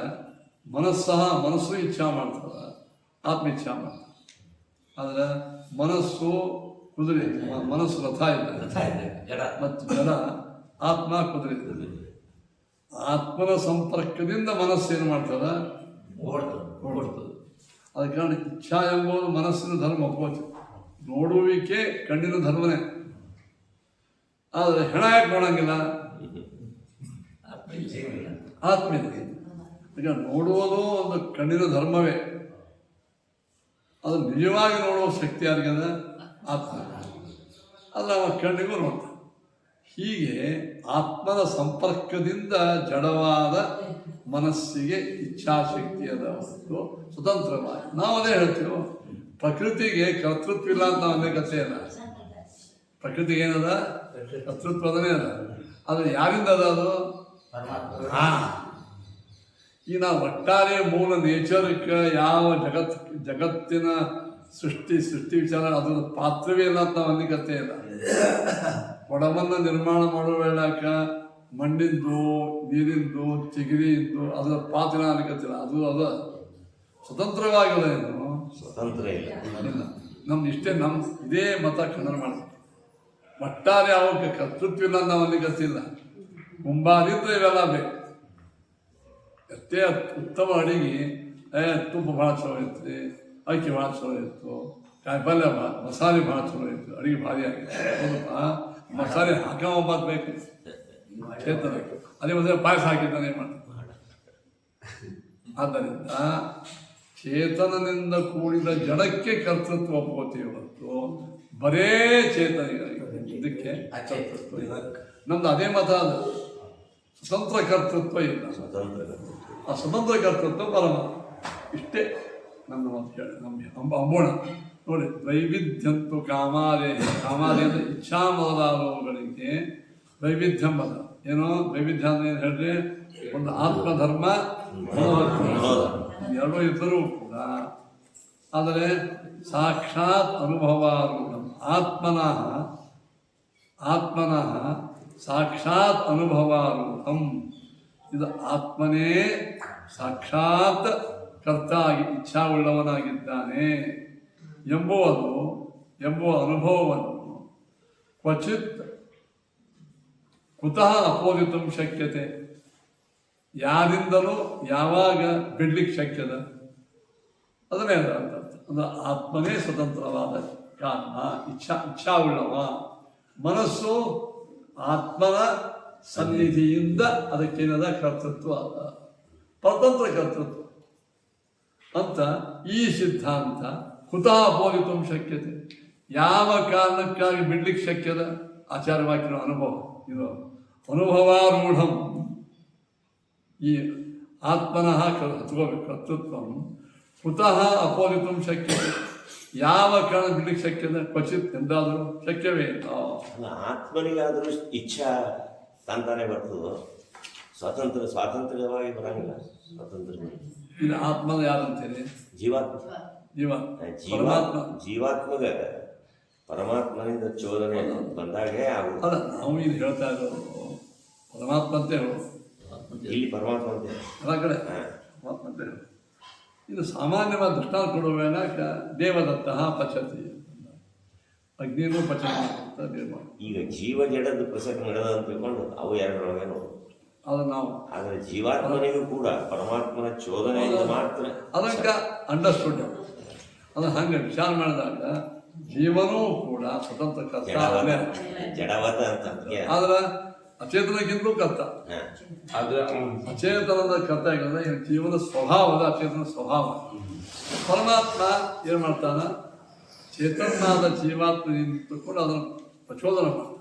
ಮನಸ್ಸು ಇಚ್ಛಾ ಮಾಡ್ತದ, ಆತ್ಮ ಇಚ್ಛಾ ಮಾಡ್ತದೆ. ಆದರೆ ಮನಸ್ಸು ಕುದುರೆ, ಮನಸ್ಸು ರಥ ಇದೆ ಮತ್ತು ಜಡ, ಆತ್ಮ ಕುದುರೆ. ಆತ್ಮನ ಸಂಪರ್ಕದಿಂದ ಮನಸ್ಸೇನು ಮಾಡ್ತದ? ಓಡ್ತದೆ. ಅದ ಕಾರಣ ಇಚ್ಛಾ ಎಂಬುದು ಮನಸ್ಸಿನ ಧರ್ಮ ಒಪ್ಪೋದು. ನೋಡುವಿಕೆ ಕಣ್ಣಿನ ಧರ್ಮನೇ. ಆದರೆ ಹೆಣ ಯಾಕೆ ನೋಡಂಗಿಲ್ಲ? ಆತ್ಮ ಇದೆ. ಈಗ ನೋಡುವುದು ಒಂದು ಕಣ್ಣಿನ ಧರ್ಮವೇ. ಅದು ನಿಜವಾಗಿ ನೋಡುವ ಶಕ್ತಿ ಯಾರಿಗದ? ಆತ್ಮ. ಅಲ್ಲ, ಅವ ಕಣ್ಣಿಗೂ ನೋಡ್ತಾನೆ. ಹೀಗೆ ಆತ್ಮದ ಸಂಪರ್ಕದಿಂದ ಜಡವಾದ ಮನಸ್ಸಿಗೆ ಇಚ್ಛಾಶಕ್ತಿ ಅದ ಹೊರತು ಸ್ವತಂತ್ರವಾಗಿ. ನಾವು ಅದೇ ಹೇಳ್ತೀವಿ, ಪ್ರಕೃತಿಗೆ ಕರ್ತೃತ್ವ ಇಲ್ಲ ಅಂತ ಅನೇಕತೆ ಅದ. ಪ್ರಕೃತಿಗೆ ಏನದ? ಕರ್ತೃತ್ವ ಅದನ್ನೇ ಅದ. ಅದು ಯಾರಿಂದ ಅದ? ಅದು ಈ ನಾವು ಒಟ್ಟಾರೆ ಮೂಲ ನೇಚರ್ಗೆ ಯಾವ ಜಗತ್ತಿನ ಸೃಷ್ಟಿ ವಿಚಾರ ಅದರ ಪಾತ್ರವೇ ಇಲ್ಲ ಅಂತ ನಾವು ಅನ್ನಿಕತೆ ಇಲ್ಲ. ಕೊಡವನ್ನು ನಿರ್ಮಾಣ ಮಾಡುವ ವೇಳಾಕ ಮಣ್ಣಿಂದು, ನೀರಿಂದು, ಚಿಗಿರಿಯಿಂದ ಅದರ ಪಾತ್ರ ಅನ್ನಿಕತ್ತಿಲ್ಲ. ಅದು ಸ್ವತಂತ್ರವಾಗಿಲ್ಲ. ಏನು ಸ್ವತಂತ್ರ ಇಲ್ಲ. ನಮ್ದು ಇಷ್ಟೇ, ನಮ್ಮ ಇದೇ ಮತ ಖಂಡನ ಮಾಡ್ತೀವಿ. ಒಟ್ಟಾರೆ ಅವಕ್ಕೆ ಕರ್ತೃತ್ವ ಇಲ್ಲ ನಾವು ಅನ್ನಿಕತ್ತಿಲ್ಲ. ಮುಂಬಾದಿದ್ರೆ ಇವೆಲ್ಲ ಬೇಕು. ಎಷ್ಟೇ ಉತ್ತಮ ಅಡಿಗೆ, ತುಪ್ಪ ಭಾಳ ಚಲೋ ಐತ್ರಿ, ಅಕ್ಕಿ ಭಾಳ ಚಲೋ ಇತ್ತು, ಕಾಯಿಪಲ್ಯ ಮಸಾಲೆ ಭಾಳ ಚಲೋ ಇತ್ತು, ಅಡುಗೆ ಭಾರಿ ಆಗಿತ್ತು. ಹೌದಪ್ಪ, ಮಸಾಲೆ ಹಾಕೋಬಾರ್ದು ಬೇಕು ಚೇತನ. ಅದೇ ಮೊದಲೇ ಪಾಯಸ ಹಾಕಿದ್ದಾನೆ ಮಾಡ್ತೀವಿ. ಆದ್ದರಿಂದ ಚೇತನದಿಂದ ಕೂಡಿದ ಜಡಕ್ಕೆ ಕರ್ತೃತ್ವ ಒಪ್ಕೋತೀವಿ ಹೊರತು ಬರೇ ಚೇತನಿಗಳಿಗೆ ಇದಕ್ಕೆ ಕರ್ತೃತ್ವ ಇಲ್ಲ. ನಮ್ದು ಅದೇ ಮತ. ಅದು ಸ್ವತಂತ್ರ ಕರ್ತೃತ್ವ ಇಲ್ಲ. ಆ ಸ್ವತಂತ್ರ ಕರ್ತೃತ್ವ ಪರಮಾತ್ಮ. ಇಷ್ಟೇ ನನ್ನ ಮಾತು ಹೇಳಿ ನಮ್ಮ ಅಂಬೋಣ ನೋಡಿ. ವೈವಿಧ್ಯಂತು ಕಾಮಾದೇ ಅಂದ್ರೆ ಇಚ್ಛಾ ಮೊದಲಾದವುಗಳಿಗೆ ವೈವಿಧ್ಯಂ ಅದ. ಏನೋ ವೈವಿಧ್ಯ ಅಂದ್ರೆ ಏನು ಹೇಳ್ರಿ, ಒಂದು ಆತ್ಮಧರ್ಮ ಎರಡೂ ಇದ್ದರೂ ಕೂಡ ಆದರೆ ಸಾಕ್ಷಾತ್ ಅನುಭವಾರೂಢ ಆತ್ಮನಃ ಸಾಕ್ಷಾತ್ ಅನುಭವಾರೂಢಂ. ಇದು ಆತ್ಮನೇ ಸಾಕ್ಷಾತ್ ಕರ್ತ ಆಗಿ ಇಚ್ಛಾವುಳ್ಳವನಾಗಿದ್ದಾನೆ ಎಂಬುವ ಅನುಭವವನ್ನು ಕ್ವಚಿತ್ ಕುತಃ ಅಪೋದಿತು ಶಕ್ಯತೆ. ಯಾರಿಂದಲೂ ಯಾವಾಗ ಬಿಡ್ಲಿಕ್ಕೆ ಶಕ್ಯದ? ಅದನ್ನೇ ಅರ್ಥ. ಅಂದ್ರೆ ಆತ್ಮನೇ ಸ್ವತಂತ್ರವಾದ ಕಾರಣ, ಇಚ್ಛಾವುಳ್ಳವ. ಮನಸ್ಸು ಆತ್ಮನ ಸನ್ನಿಧಿಯಿಂದ ಅದಕ್ಕೇನದ ಕರ್ತೃತ್ವ ಅದ, ಸ್ವತಂತ್ರ ಕರ್ತೃತ್ವ ಅಂತ ಈ ಸಿದ್ಧಾಂತ ಕುತಃ ಅಪೋದಿತು ಶಕ್ಯತೆ. ಯಾವ ಕಾರಣಕ್ಕಾಗಿ ಬಿಡ್ಲಿಕ್ಕೆ ಶಕ್ಯದ? ಆಚಾರ್ಯವಾಗಿರೋ ಅನುಭವ. ಇದು ಅನುಭವಾರೂಢಂ. ಈ ಆತ್ಮನಃ ಹತ್ಕೋಬೇಕು ಕರ್ತೃತ್ವ. ಕುತಃ ಅಪೋದಿತು ಶಕ್ಯತೆ. ಯಾವ ಕಾರಣ ಬಿಡ್ಲಿಕ್ಕೆ ಶಕ್ಯದ? ಕ್ವಚಿತ್ ಎಂದಾದರೂ ಶಕ್ಯವೇ ಇಲ್ಲ. ಆತ್ಮನಿಗಾದರೂ ಇಚ್ಛಾ ತಾನೇ ಬರ್ತದೋ? ಸ್ವಾತಂತ್ರ್ಯವಾಗಿ ಬರಂಗಿಲ್ಲ. ಸ್ವತಂತ್ರ ಇದು ಆತ್ಮದ ಯಾರಂತೇಳಿ? ಜೀವಾತ್ಮಗ ಪರಮಾತ್ಮನಿಂದ ಚೋದನೆ ಬಂದಾಗೆ ಆಗುದು. ಅಲ್ಲ, ನಾವು ಇದು ಹೇಳ್ತಾ ಇರೋದು ಪರಮಾತ್ಮ ಅಂತ ಹೇಳೋದು. ಇಲ್ಲಿ ಪರಮಾತ್ಮ ಅಂತ ಎಲ್ಲ ಕಡೆ ಪರಮಾತ್ಮ ಅಂತ ಹೇಳೋದು. ಇದು ಸಾಮಾನ್ಯವಾದ ದೃಷ್ಟಾಂತ ಕೊಡುವೇನ ದೇವದತ್ತ ಪಚತಿ, ಅಗ್ನಿನೂ ಪಚನ ಅಂತ ದೇವ. ಈಗ ಜೀವ ಜಡದ ಪ್ರಸಕ್ತಿ ನಡೆದ ಅಂತ ತಿಳ್ಕೊಂಡು ಅವು ಎರಡರೊಳಗೆ ನೋಡು. ಅದು ನಾವು ಆದರೆ ಜೀವಾತ್ಮನಿಗೂ ಕೂಡ ಪರಮಾತ್ಮನ ಚೋದನೆಯಿಂದ ಮಾತ್ರ ಅದಕ್ಕೆ ಅಂಡರ್ಸ್ಟುಡ್. ಅದು ಹಂಗೆ ವಿಚಾರ ಮಾಡಿದಾಗ ಜೀವನೂ ಕೂಡ ಸ್ವತಂತ್ರ ಕರ್ತ, ಜಡವತ ಅಂತ. ಆದ್ರೆ ಅಚೇತನಕ್ಕಿಂತಲೂ ಕರ್ತ. ಅಚೇತನದ ಕರ್ತ ಯಾಕಂದ್ರೆ ಜೀವನ ಸ್ವಭಾವದ ಅಚೇತನ ಸ್ವಭಾವ. ಪರಮಾತ್ಮ ಏನು ಮಾಡ್ತಾನ? ಚೇತನಾದ ಜೀವಾತ್ಮ ನಿಂತುಕೊಂಡು ಅದನ್ನು ಪ್ರಚೋದನೆ ಮಾಡ್ತಾನೆ.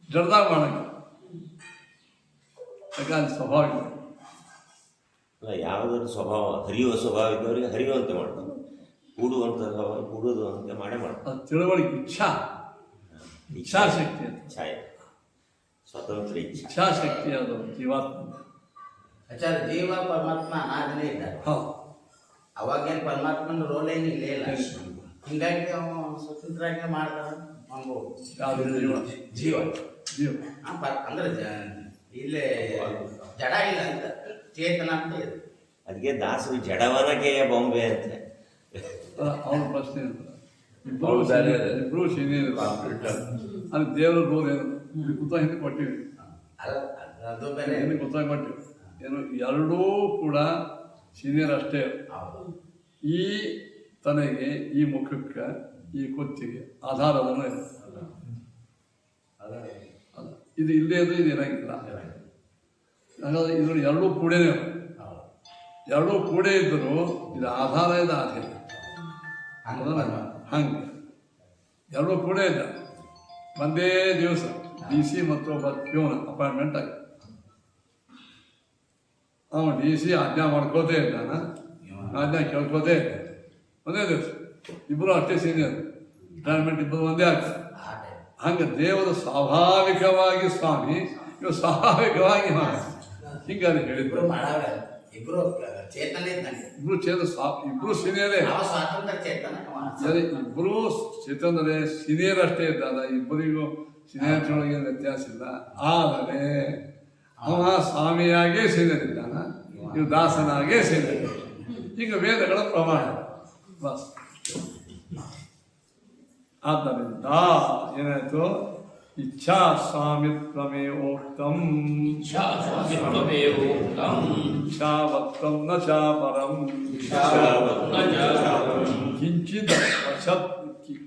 ಜಡದಾಗ ಮಾಡಂಗಿಲ್ಲ. ಯಾಕಂದ್ರೆ ಸ್ವಭಾವ ಯಾವುದಾದ್ರು ಸ್ವಭಾವ ಹರಿಯುವ ಸ್ವಭಾವ ಇದ್ದವರಿಗೆ ಹರಿಯುವಂತೆ ಮಾಡ್ತಾನೆ. ಕೂಡುವಂಥ ಸ್ವಭಾವ ಕೂಡುವುದು ಅಂತ ಮಾಡೇ ಮಾಡ್ತಾನೆ. ಅದು ತಿಳುವಳಿಕೆ, ಇಚ್ಛಾಶಕ್ತಿ ಅಂತ. ಛಾಯೆ ಸ್ವತಂತ್ರ ಇಚ್ಛಾಶಕ್ತಿ ಅದು ಜೀವಾತ್ಮ. ಆಚಾರ್ಯ, ಜೀವ ಪರಮಾತ್ಮ ಅನಾದಿನೇ ಇದ್ದಾರೆ. ಅವಾಗೇನು ಪರಮಾತ್ಮನ ರೋಲ್ ಏನು ಇಲ್ಲೇ ಇಲ್ಲ. ಹಿಂಗಾಗಿ ಅವನು ಸ್ವತಂತ್ರವಾಗಿ ಮಾಡ್ತಾನ ಅನ್ಬೋದು. ಜೀವ ಅಂದ್ರೆ ಇಲ್ಲೇ ಜಡ ಇಲ್ಲ ಅಂತ, ಚೇತನ ಅಂತ ಇದೆ. ಅದಕ್ಕೆ ದಾಸರು ಜಡವನಕೆಯ ಬೊಂಬೆ ಅಂತ ಅವನ ಪ್ರಶ್ನೆ ಇಬ್ರು ಸೀನಿಯರ್. ಅದು ದೇವರ ರೋಲ್ ಏನು ಗೊತ್ತ ಹಿಂದೆ ಕೊಟ್ಟಿವಿ, ಹಿಂದೆ ಗೊತ್ತಾಗಿ ಕೊಟ್ಟಿವಿ. ಏನು ಎರಡೂ ಕೂಡ ಸೀನಿಯರ್ ಅಷ್ಟೇ. ಈ ತನಗೆ, ಈ ಮುಖಕ್ಕೆ, ಈ ಕುತ್ತಿಗೆ ಆಧಾರದೂ ಇದೆ. ಇದು ಇಲ್ಲೇ ಇದ್ರೆ ಇದು ಇರಂಗಿಲ್ಲ. ಹಾಗಾದ್ರೆ ಇದ್ರಲ್ಲಿ ಎರಡೂ ಕೂಡೇನೆ, ಎರಡೂ ಕೂಡೇ ಇದ್ದರೂ ಇದು ಆಧಾರ ಇದೆ, ಆಧಾರ ಹಂಗೆ ಎರಡೂ ಕೂಡ ಇದ್ದ. ಒಂದೇ ದಿವಸ DC ಮತ್ತು ಒಬ್ಬ ಪ್ಯೂನ್ ಅಪಾಯಿಂಟ್ಮೆಂಟ್ ಆಗಿ ಅವನು DC ಆಜ್ಞಾ ಮಾಡ್ಕೋತೇ ಇದ್ದಾನ, ಆಜ್ಞಾ ಕೇಳ್ಕೋತೇ ಇದ್ದ. ಒಂದೇ ದಿವಸ ಇಬ್ಬರು ಅಷ್ಟೇ ಸೀನಿಯರ್, ರಿಟೈರ್ಮೆಂಟ್ ಇಬ್ಬರು ಒಂದೇ ಆಗ್ತದೆ. ಹಂಗೆ ದೇವರು ಸ್ವಾಭಾವಿಕವಾಗಿ ಸ್ವಾಮಿ, ಇವು ಸ್ವಾಭಾವಿಕವಾಗಿ ಹಿಂಗಾದ್ರೆ ಇಬ್ರು ಹೇಳಿದ್ರು. ಮಾಡಾವ ಇಬ್ರು ಚೇತನ ಇದ್ದಂಗೆ. ಇಬ್ರು ಸೀನಿಯರೇ, ಅವ ಸ್ವಾತಂತ್ರ್ಯ ಚೇತನ ಅವ. ಇಬ್ರು ಚೇತನರೇ, ಸೀನಿಯರ್ ಅಷ್ಟೇ ಇದ್ದಾನ. ಇಬ್ಬರಿಗೂ ಸೀನಿಯರ್ ಒಳಗೆ ವ್ಯತ್ಯಾಸ ಇಲ್ಲ. ಆದರೆ ಅವ ಸ್ವಾಮಿಯಾಗೇ ಸೀನಿಯರ್ ಇದ್ದಾನ, ಇವು ದಾಸನಾಗೇ ಸೀನಿಯರ್. ಈಗ ವೇದಗಳ ಪ್ರಮಾಣ ಬಸ್. ಆದ್ದರಿಂದ ಏನಾಯ್ತು, ಇಚ್ಛಾ ಸ್ವಾಮಿತ್ವಮೇವೋಕ್ತಂ ಇಚ್ಛಾಸ್ವಾಮಿತ್ವಮೇವೋಕ್ತಂ ಇಚ್ಛಾವತ್ವಂ ನ ಚಾಪರಂ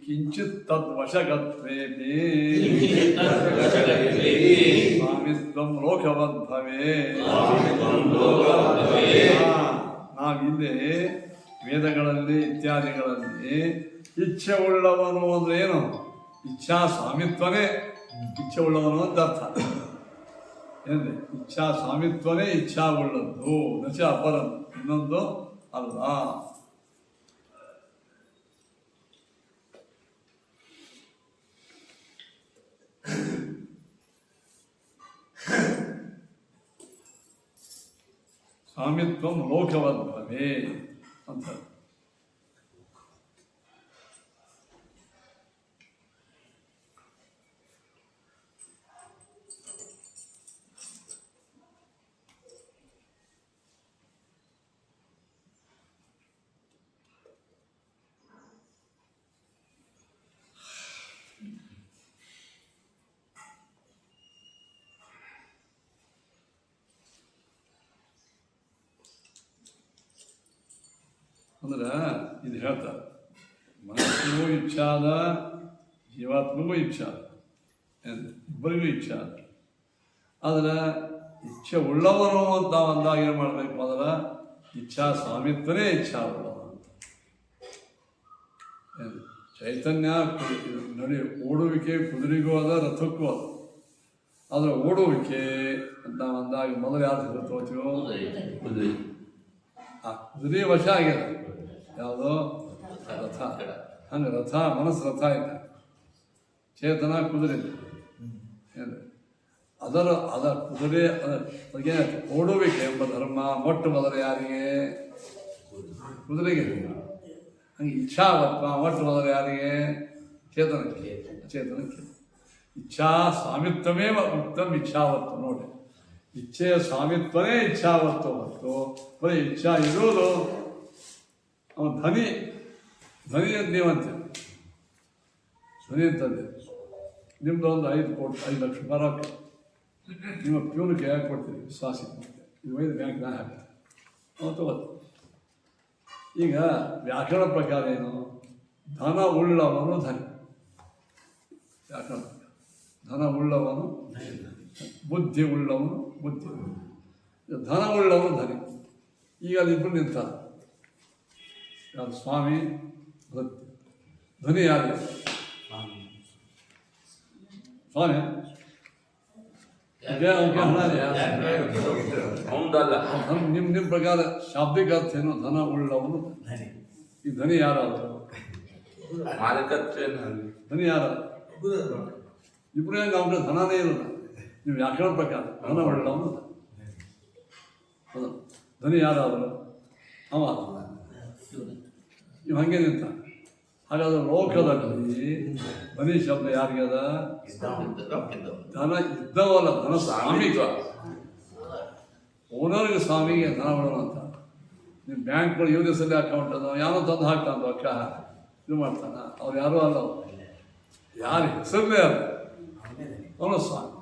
ಕಿಂಚಿತ್ ತದ್ವಶಗತ್ವೇಪಿ ಸ್ವಾಮಿತ್ವಂ ಲೋಕವದ್ಭವೇ. ನಾವಿಲ್ಲಿ ವೇದಗಳಲ್ಲಿ ಇತ್ಯಾದಿಗಳಲ್ಲಿ ಇಚ್ಛೆ ಉಳ್ಳವನು ಅಂದ್ರೆ ಏನು? ಇಚ್ಛಾ ಸ್ವಾಮಿತ್ವನೇ ಇಚ್ಛೆ ಉಳ್ಳವನು ಅಂತ ಅರ್ಥ. ಏನ್ರಿ? ಇಚ್ಛಾ ಸ್ವಾಮಿತ್ವನೇ ಇಚ್ಛಾ ಉಳ್ಳದ್ದು, ನಚ ಅಪರ, ಇನ್ನೊಂದು ಅಲ್ಲ. ಸ್ವಾಮಿತ್ವಂ ಲೋಕವದ್ಭವೇ ಅಂತ. ಅಂದ್ರೆ ಇದು ಹೇಳ್ತಾರೆ, ಮನಸ್ಸಿಗೂ ಇಚ್ಛಾದ, ಜೀವಾತ್ಮಗೂ ಇಚ್ಛಾದ, ಇಬ್ಬರಿಗೂ ಇಚ್ಛಾದ. ಆದರೆ ಇಚ್ಛೆ ಉಳ್ಳವನು ಅಂತ ಅಂದಾಗ ಏನು ಮಾಡಬೇಕು ಅಂದ್ರೆ ಇಚ್ಛಾ ಸ್ವಾಮಿತ್ವನೇ ಇಚ್ಛಾ ಉಳ್ಳವನು ಅಂತ. ಚೈತನ್ಯ ಓಡುವಿಕೆ ಕುದುರೆಗೂ ಅದ, ರಥಕ್ಕೂ ಅದ. ಆದರೆ ಓಡುವಿಕೆ ಅಂತ ಅಂದಾಗ ಮೊದಲು ಯಾರು ಹೆಸರು ತಗೋತೀವೋ ಆ ಕುದುರೆ ವಶ ಆಗ್ಯದ. ಯಾವುದೋ ರಥ. ಹಂಗೆ ರಥ, ಮನಸ್ಸು ರಥ ಇದೆ, ಚೇತನ ಕುದುರೆ ಏನು. ಅದರ ಕುದುರೆ ಬಗ್ಗೆ ಓಡುವಿಕೆ ಎಂಬ ಧರ್ಮ ಮೊಟ್ಟ ಮೊದಲು ಯಾರಿಗೆ? ಕುದುರೆಗೆ. ಹಂಗೆ ಇಚ್ಛಾವತ್ವ ಮೊಟ್ಟ ಮೊದಲು ಯಾರಿಗೆ? ಚೇತನಕ್ಕೆ. ಇಚ್ಛಾ ಸ್ವಾಮಿತ್ವಮೇವ ಉತ್ತಮ ಇಚ್ಛಾವತ್ವ. ನೋಡಿ, ಇಚ್ಛೆಯ ಸ್ವಾಮಿತ್ವನೇ ಇಚ್ಛಾವತ್ವ ಹೊತ್ತು ಬರೀ ಇಚ್ಛಾ ಇರೋದು ಅವನು ಧನಿ ಅಂತ ನೀವಂತೆ. ಧ್ವನಿ ಅಂತಂದೆ ನಿಮ್ದು ಒಂದು 5 ಲಕ್ಷ ರೂಪಾಯಿ ರೊಕ್ಕ ನಿಮ್ಮ ಪ್ಯೂನ್ಗೆ ಹೇಗೆ ಕೊಡ್ತೀರಿ? ವಿಶ್ವಾಸ ಇದು ಒಯ್ದು ಬ್ಯಾಂಕ್ನ ಹಾಕ್ತಾರೆ, ಅವನು ತಗೋದು. ಈಗ ವ್ಯಾಕರಣ ಪ್ರಕಾರ ಏನು? ಧನ ಉಳ್ಳವನು ಧನಿ. ವ್ಯಾಕರಣ ಧನ ಉಳ್ಳವನು, ಬುದ್ಧಿ ಉಳ್ಳವನು ಬುದ್ಧಿ, ಧನ ಉಳ್ಳವನು ಧನಿ. ಈಗ ಅಲ್ಲಿಬ್ಬರು ನಿಂತಾರೆ. ಯಾರು? ಸ್ವಾಮಿ, ಧನಿ ಯಾರು? ಸ್ವಾಮಿ. ನಿಮ್ಮ ಪ್ರಕಾರ ಶಾಬ್ದಿಕ ಅರ್ಥ ಏನು? ಧನ ಉಳ್ಳವನು ಈ ಧನಿ ಯಾರಾದ್ರು? ಧನಿ ಯಾರು? ಇಬ್ಬರು ಹೆಂಗೆ ಅವ್ರಿಗೆ ಧನನೇ ಇರೋಲ್ಲ. ನೀವು ವ್ಯಾಕರಣ ಪ್ರಕಾರ ಧನ ಉಳ್ಳವನು ಧನಿ ಯಾರಾದ್ರು? ಅವ ಇವು ಹಾಗೆ ನಿಂತ. ಹಾಗಾದ್ರೆ ಲೋಕದಲ್ಲಿ ಧನಿ ಶಬ್ದ ಯಾರಿಗೆ ಅದ? ಧನ ಇದ್ದವಲ್ಲ, ಧನ ಸ್ವಾಮಿತ್ವ. ಓನರ್ಗೆ ಸ್ವಾಮಿಗೆ ಧನ ಉಳ್ಳವನು ಅಂತ. ನಿಮ್ಮ ಬ್ಯಾಂಕ್ಗಳು USL ಅಕೌಂಟ್ ಅದ, ಯಾರೋ ತಂದು ಹಾಕ್ತಾನ ರೊಕ್ಕ, ಇದು ಮಾಡ್ತಾನ. ಅವ್ರು ಯಾರೂ ಅಲ್ಲ, ಯಾರು ಹೆಸರೇ ಅಲ್ಲ, ಅವನು ಸ್ವಾಮಿ.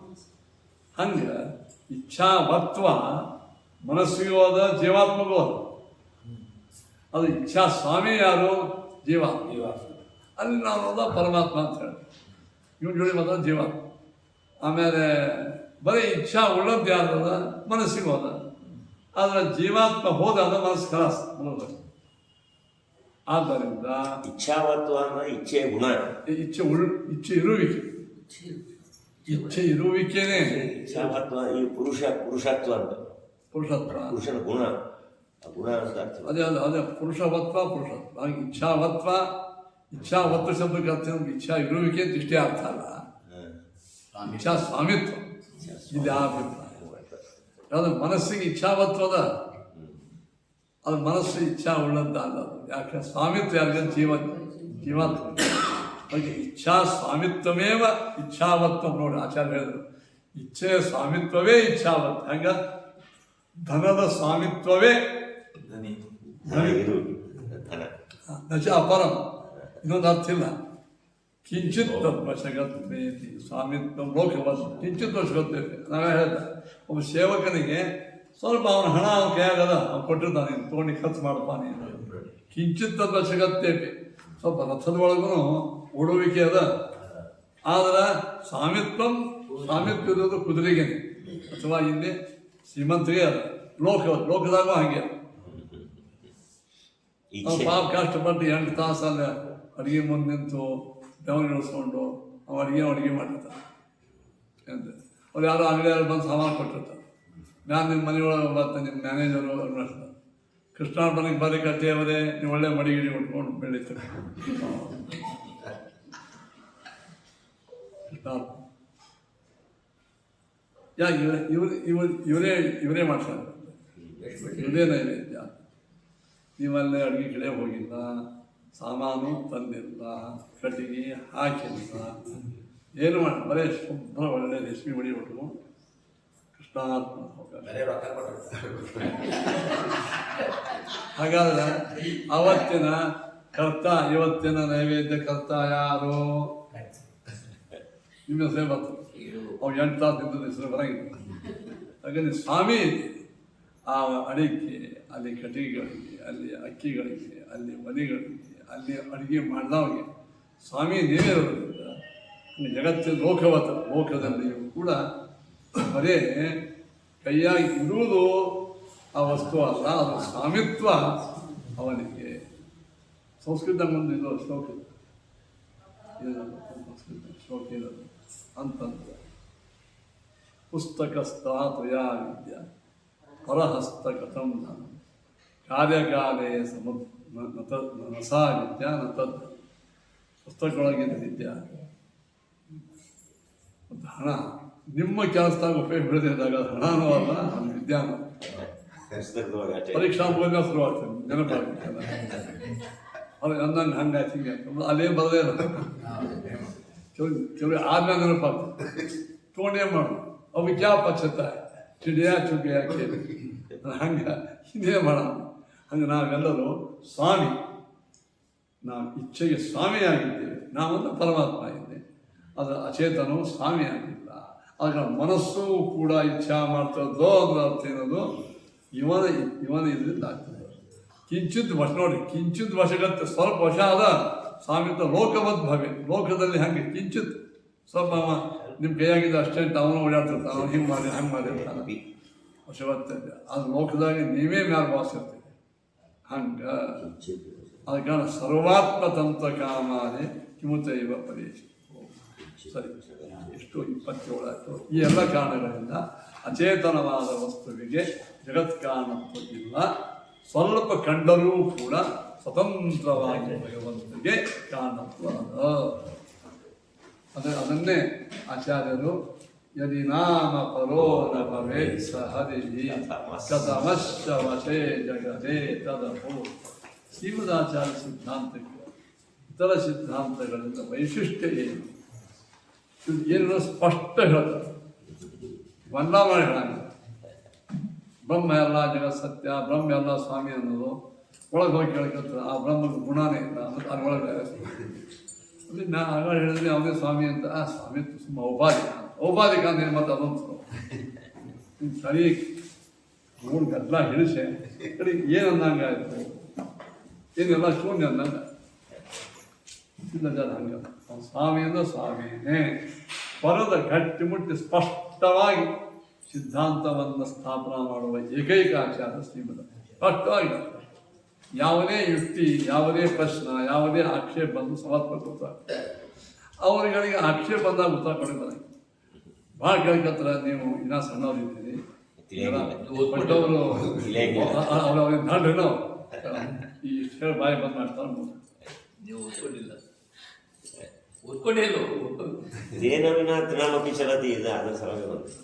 ಹಂಗೆ ಇಚ್ಛಾವತ್ವ ಮನಸ್ಸಿಗೂ ಅದ, ಜೀವಾತ್ಮಗೂ ಅದ. ಅದು ಇಚ್ಛಾ ಸ್ವಾಮಿ ಯಾರು? ಜೀವಾತ್ಮ. ಅಲ್ಲಿ ನಾವು ನೋಡ ಪರಮಾತ್ಮ ಅಂತ ಹೇಳಿ ಇವನು ಜೋಡಿ ಮಾತ್ರ ಜೀವಾತ್ಮ. ಆಮೇಲೆ ಬರೀ ಇಚ್ಛಾ ಉಳ್ಳದ್ದು ಯಾರದ? ಮನಸ್ಸಿಗೂ ಹೋದ. ಆದರೆ ಜೀವಾತ್ಮ ಹೋದಾಗ ಮನಸ್ಸು ಖಲಾಸ. ಆದ್ದರಿಂದ ಇಚ್ಛಾವತ್ವ ಅಂದ್ರೆ ಇಚ್ಛೆ ಗುಣ. ಇಚ್ಛೆ ಇರುವಿಕೆ, ಇಚ್ಛೆ ಇರುವಿಕೆನೇ ಇಚ್ಛಾವತ್ವ. ಈ ಪುರುಷತ್ವ ಅಂತ, ಪುರುಷನ ಗುಣ ಅಂತ ಅರ್ಥ. ಅದೇ ಪುರುಷವತ್ವ. ಹಾಗೆ ಇಚ್ಛಾವತ್ವ ಶಬ್ದಕ್ಕೆ ಅರ್ಥ ಇಚ್ಛಾ ಇರುವಿಕೆ ಅಂತ ಇಷ್ಟೇ ಅರ್ಥ ಅಲ್ಲ, ಇಚ್ಛಾ ಸ್ವಾಮಿತ್ವ. ಇದು ಅಭಿಪ್ರಾಯ. ಯಾವುದು ಮನಸ್ಸಿಗೆ ಇಚ್ಛಾವತ್ವದ ಅದು ಮನಸ್ಸು ಇಚ್ಛಾ ಉಳ್ಳದ್ದ ಅಲ್ಲ ಅದು. ಯಾಕೆ ಸ್ವಾಮಿತ್ವ ಯಾರಿಗೆ ಜೀವಾತ್ಮ ಹಾಗೆ ಇಚ್ಛಾ ಸ್ವಾಮಿತ್ವಮೇವ ಇಚ್ಛಾವತ್ವ. ನೋಡಿ ಆಚಾರ್ಯ ಹೇಳಿದ್ರು ಇಚ್ಛೆಯ ಸ್ವಾಮಿತ್ವವೇ ಇಚ್ಛಾವತ್ವ. ಹಂಗ ಧನದ ಸ್ವಾಮಿತ್ವವೇ ನಚ ಅಪರಂ. ಇನ್ನೊಂದು ಅರ್ಥ ಇಲ್ಲ. ಕಿಂಚಿತ್ ವಶಗತ್ವೇತಿ ಸ್ವಾಮಿತ್ವ ಲೋಕವಶ ಕಿಂಚಿತ್ ವಶಗತ್ವೇತಿ. ನಾವೇ ಹೇಳ್ದ ಒಬ್ಬ ಸೇವಕನಿಗೆ ಸ್ವಲ್ಪ ಅವನ ಹಣ ಅವನ ಕೈಯಾಗದ ಅವ್ನು ಕೊಟ್ಟಿರ್ತಾನೆ, ತೊಗೊಂಡು ಖರ್ಚು ಮಾಡಪ್ಪ ನೀನು. ಕಿಂಚಿತ್ ವಶಗತ್ವೇತಿ ಸ್ವಲ್ಪ ರಥದ ಒಳಗೂ ಓಡುವಿಕೆ ಅದ. ಆದ್ರೆ ಸ್ವಾಮಿತ್ವ ಇರೋದು ಕುದುರೆಗೇನೆ ಅಥವಾ ಇಲ್ಲಿ ಶ್ರೀಮಂತಿಗೆ ಅದ. ಲೋಕದಾಗೂ ಹಾಗೆ ಪಾಪ ಕಷ್ಟಪಟ್ಟು 8 ತಾಸು ಅಲ್ಲ ಅಡುಗೆ ಮುಂದೆ ನಿಂತು ಬೆವನು ಇಳಿಸ್ಕೊಂಡು ಅವ ಅಡುಗೆ ಮಾಡಿರ್ತಾನೆ. ಎಂತ ಅವ್ರು ಯಾರೋ ಅಂಗಡಿಯಾರು ಬಂದು ಸಾಮಾನು ಕೊಟ್ಟಿರ್ತಾರೆ. ನಾನು ನಿಮ್ಮ ಮನೆಯೊಳಗೆ ಬರ್ತಾನೆ, ನಿಮ್ಮ ಮ್ಯಾನೇಜರು ಮಾಡ್ತಾರೆ. ಕೃಷ್ಣಾರ್ಪಣೆಗೆ ಬರೀ ಕಟ್ಟೆಯವರೇ ನೀವು ಒಳ್ಳೆ ಮಡಿಗಿಡಿ ಉಟ್ಕೊಂಡು ಬೆಳೀತಾರೆ. ಕೃಷ್ಣಾರ್ಪಣೆ ಯಾಕೆ ಇವರೇ ಮಾಡ್ತಾರೆ. ಇವರೇ ನೈವೇದ್ಯ. ನೀವಲ್ಲೇ ಅಡುಗೆ ಕಡೆ ಹೋಗಿಲ್ಲ, ಸಾಮಾನು ತಂದಿಲ್ಲ, ಕಟ್ಟಿಗೆ ಹಾಕಿಲ್ಲ, ಏನು ಮಾಡಿ ಬರೀ ಶುಭ್ರ ಒಳ್ಳೆ ರೇಷ್ಮೆ ಮಡಿ ಉಟ್ಕೊಂಡು ಕೃಷ್ಣಾರ್ಪಣ ಹೋಗ. ಹಾಗಾದ್ರೆ ಅವತ್ತಿನ ಕರ್ತ, ಇವತ್ತಿನ ನೈವೇದ್ಯ ಕರ್ತ ಯಾರು? ನಿಮ್ಮ ಹೆಸರು ಬರ್ತದೆ. ಅವು 8 ತಾಸು ನಿಂತ ಹೆಸರು ಬರಂಗಿಲ್ಲ. ಹಾಗಾಗಿ ಸ್ವಾಮಿ ಆ ಅಡಿಕೆ, ಅಲ್ಲಿ ಕಟ್ಟಿಗೆಗಳಿಗೆ, ಅಲ್ಲಿ ಅಕ್ಕಿಗಳಿಗೆ, ಅಲ್ಲಿ ಒಲೆಗಳಿಗೆ, ಅಲ್ಲಿ ಅಡುಗೆ ಮಾಡಿದವರಿಗೆ ಸ್ವಾಮಿ ನೀವೇ ಇರೋದ್ರಿಂದ ಜಗತ್ತಿನ ಲೋಕದಲ್ಲಿಯೂ ಕೂಡ ಬರೇ ಕೈಯಾಗಿ ಇರುವುದು ಆ ವಸ್ತು ಅಲ್ಲ, ಅದು ಸ್ವಾಮಿತ್ವ ಅವನಿಗೆ. ಸಂಸ್ಕೃತ ಮುಂದೆ ಇದು ಶ್ಲೋಕ ಶ್ಲೋಕ ಇರೋದು ಅಂತಂದ್ರೆ ಪುಸ್ತಕಸ್ಥಾತುಯಾ ವಿದ್ಯಾ ಪರಹಸ್ತ ಕಥಂ ಧನ ಕಾರ್ಯಕಾಲೇ ನಸಾ ವಿದ್ಯಾ ನ ತದ್. ಪುಸ್ತಕದೊಳಗಿನ ವಿದ್ಯೆ ಮತ್ತು ಹಣ ನಿಮ್ಮ ಕೆಲಸದಾಗ ಉಪಯೋಗ ಬಿಡದಿದ್ದಾಗ ಅದು ಹಣನೂ ಅಲ್ಲ, ಅದು ವಿದ್ಯಾನೂ. ಪರೀಕ್ಷಾ ಮೂಲಕ ಶುರುವಾಗ್ತದೆ ನೆನಪಾಗ್ತದೆ. ಅದು ಅಂದಂಗೆ ಹಂಗಾಯ್ತು ಹಿಂಗೆ ಅಲ್ಲೇನು ಬರದೇ ಇಲ್ಲ. ಕೆಲವು ಆದ್ಮೇಲೆ ನೆನಪಾಗ್ತದೆ. ತೊಗೊಂಡೇ ಮಾಡು ಅವು ಕ್ಯಾ ಪಚ್ಚತ್ತ ಚಿಡಿಯಾ ಚುಗಿ ಯಾಕೆ ಹಂಗೆ ಹಿಂದೆ ಮಾಡೋಣ. ಹಂಗೆ ನಾವೆಲ್ಲರೂ ಸ್ವಾಮಿ, ನಾವು ಇಚ್ಛೆಗೆ ಸ್ವಾಮಿಯಾಗಿದ್ದೇವೆ. ನಾವೊಂದು ಪರಮಾತ್ಮ ಇದೆ, ಅದು ಅಚೇತನವು ಸ್ವಾಮಿ ಆಗಿಲ್ಲ. ಆಗ ಮನಸ್ಸು ಕೂಡ ಇಚ್ಛಾ ಮಾಡ್ತದೋ ಅನ್ನೋ ಅರ್ಥ ಏನದು ಇವನ ಇದರಿಂದ ಆಗ್ತದೆ. ಕಿಂಚಿತ್ ವಶ ನೋಡಿ, ಕಿಂಚಿತ್ ವಶಗತ್ತೆ ಸ್ವಲ್ಪ ವಶ ಆದ ಸ್ವಾಮಿತ್ವ ಲೋಕವದ್ ಭವೆ. ಲೋಕದಲ್ಲಿ ಹಂಗೆ ಕಿಂಚಿತ್ ಸ್ವಲ್ಪ ನಿಮ್ಮ ಕೈಯಾಗಿದ್ದ ಅಷ್ಟೆಂಟ್ ಅವನು ಓಡಾಡ್ತಿರ್ತಾನೆ, ಅವನು ಹಿಂಗೆ ಮಾಡಿ ಹಂಗೆ ಮಾಡಿರ್ತಾನೆ, ವಶವತ್ತಿದೆ. ಅದು ಲೋಕದಾಗಿ ನೀವೇ ಮ್ಯಾಲ ವಾಸಿರ್ತೀವಿ. ಹಂಗೆ ಅದಕ್ಕೆ ಸರ್ವಾತ್ಮತಂತ್ರ ಕಾಮಾನೆ ಕಿಮುತೈವ ಪರೇಶ. ಸರಿ, ಎಷ್ಟು 27 ಆಯಿತು. ಈ ಎಲ್ಲ ಕಾರಣಗಳಿಂದ ಅಚೇತನವಾದ ವಸ್ತುವಿಗೆ ಜಗತ್ ಕಾರಣತ್ವವಿಲ್ಲ. ಸ್ವಲ್ಪ ಕಂಡರೂ ಕೂಡ ಸ್ವತಂತ್ರವಾಗಿ ಭಗವಂತನಿಗೆ ಕಾರಣತ್ವ ಅದನ್ನೇ ಆಚಾರ್ಯರು ಯದಿ ನಾಮ ಪರೋ ನ ಭವೇತ್ ಸ ಹರಿಃ ಕಥಮಶ್ಚ ವಶೇ ಜಗದೇ ತದಪೋ. ಶ್ರೀಮದಾಚಾರ್ಯ ಸಿದ್ಧಾಂತಕ್ಕೆ ಇತರ ಸಿದ್ಧಾಂತಗಳಿಂದ ವೈಶಿಷ್ಟ್ಯ ಏನು? ಏನು ಸ್ಪಷ್ಟ ಹೇಳ್ತಾರೆ, ಬಣ್ಣ ಮಾಡಿ ಹೇಳಂಗ. ಬ್ರಹ್ಮ ಎಲ್ಲ ಜಗತ್ ಸತ್ಯ, ಬ್ರಹ್ಮ ಎಲ್ಲ ಸ್ವಾಮಿ ಅನ್ನೋದು ಒಳಗೆ ಹೋಗಿ ಕೇಳ್ಕೊತಾರೆ. ಆ ಬ್ರಹ್ಮಕ್ಕೆ ಗುಣನೇ ಇಲ್ಲ, ಮತ್ತು ಅದ್ರೊಳಗೆ ಅಲ್ಲಿ ನಾ ಆಗ ಹೇಳಿದ್ರೆ ಅವನೇ ಸ್ವಾಮಿ ಅಂತ. ಆ ಸ್ವಾಮಿ ಸುಮ್ಮ ಔಪಾಧಿಕ ಅಂದ್ರೆ ಮತ್ತೆ ಅದೊಂದು ಸರಿ ನೋಡಿ ಗದ್ದಲ ಹಿಡಿಸೆ ಕಡೆ ಏನು ಅಂದಂಗೆ ಆಯಿತು, ಏನೆಲ್ಲ ಶೂನ್ಯ ಅಂದಂಗೆ ಇಲ್ಲ ಜನ ಹಂಗೆ. ಅವ್ನು ಸ್ವಾಮಿ ಅಂದ್ರೆ ಸ್ವಾಮಿನೇ ಪರದ ಗಟ್ಟಿ ಮುಟ್ಟಿ ಸ್ಪಷ್ಟವಾಗಿ ಸಿದ್ಧಾಂತವನ್ನು ಸ್ಥಾಪನಾ ಮಾಡುವ ಏಕೈಕ ಆಚಾರ ಶ್ರೀಮದ. ಸ್ಪಷ್ಟವಾಗಿ ಯಾವುದೇ ಯುಕ್ತಿ, ಯಾವುದೇ ಪ್ರಶ್ನೆ, ಯಾವುದೇ ಆಕ್ಷೇಪ ಬಂದು ಸಮರ್ಪಕ ಉತ್ತರ. ಅವರುಗಳಿಗೆ ಆಕ್ಷೇಪ ಬಂದಾಗ ಉತ್ತರ ಕೊಡಿದ್ದಾರೆ. ಭಾಳ ಕೇಳ್ಕತ್ತರ, ನೀವು ಇನ್ನೂ ಸಣ್ಣವ್ರಿದ್ದೀರಿ, ದೊಡ್ಡವರು ಅವ್ರಿಗೆ ದಾಡ್ರೇನೋ ಈ ಹೇಳಿ ಬಾಯಿ ಬಂದು ಮಾಡ್ತಾರೆ. ನೀವು ಓದ್ಕೊಂಡಿಲ್ಲ, ಓದ್ಕೊಂಡೇ ಇಲ್ಲ. ದೇನವಿನ ತೃಣಮಪಿ ಚಲತಿ ಇದೆ, ಅದರ ಸಲುವಾಗಿ ಬಂತು.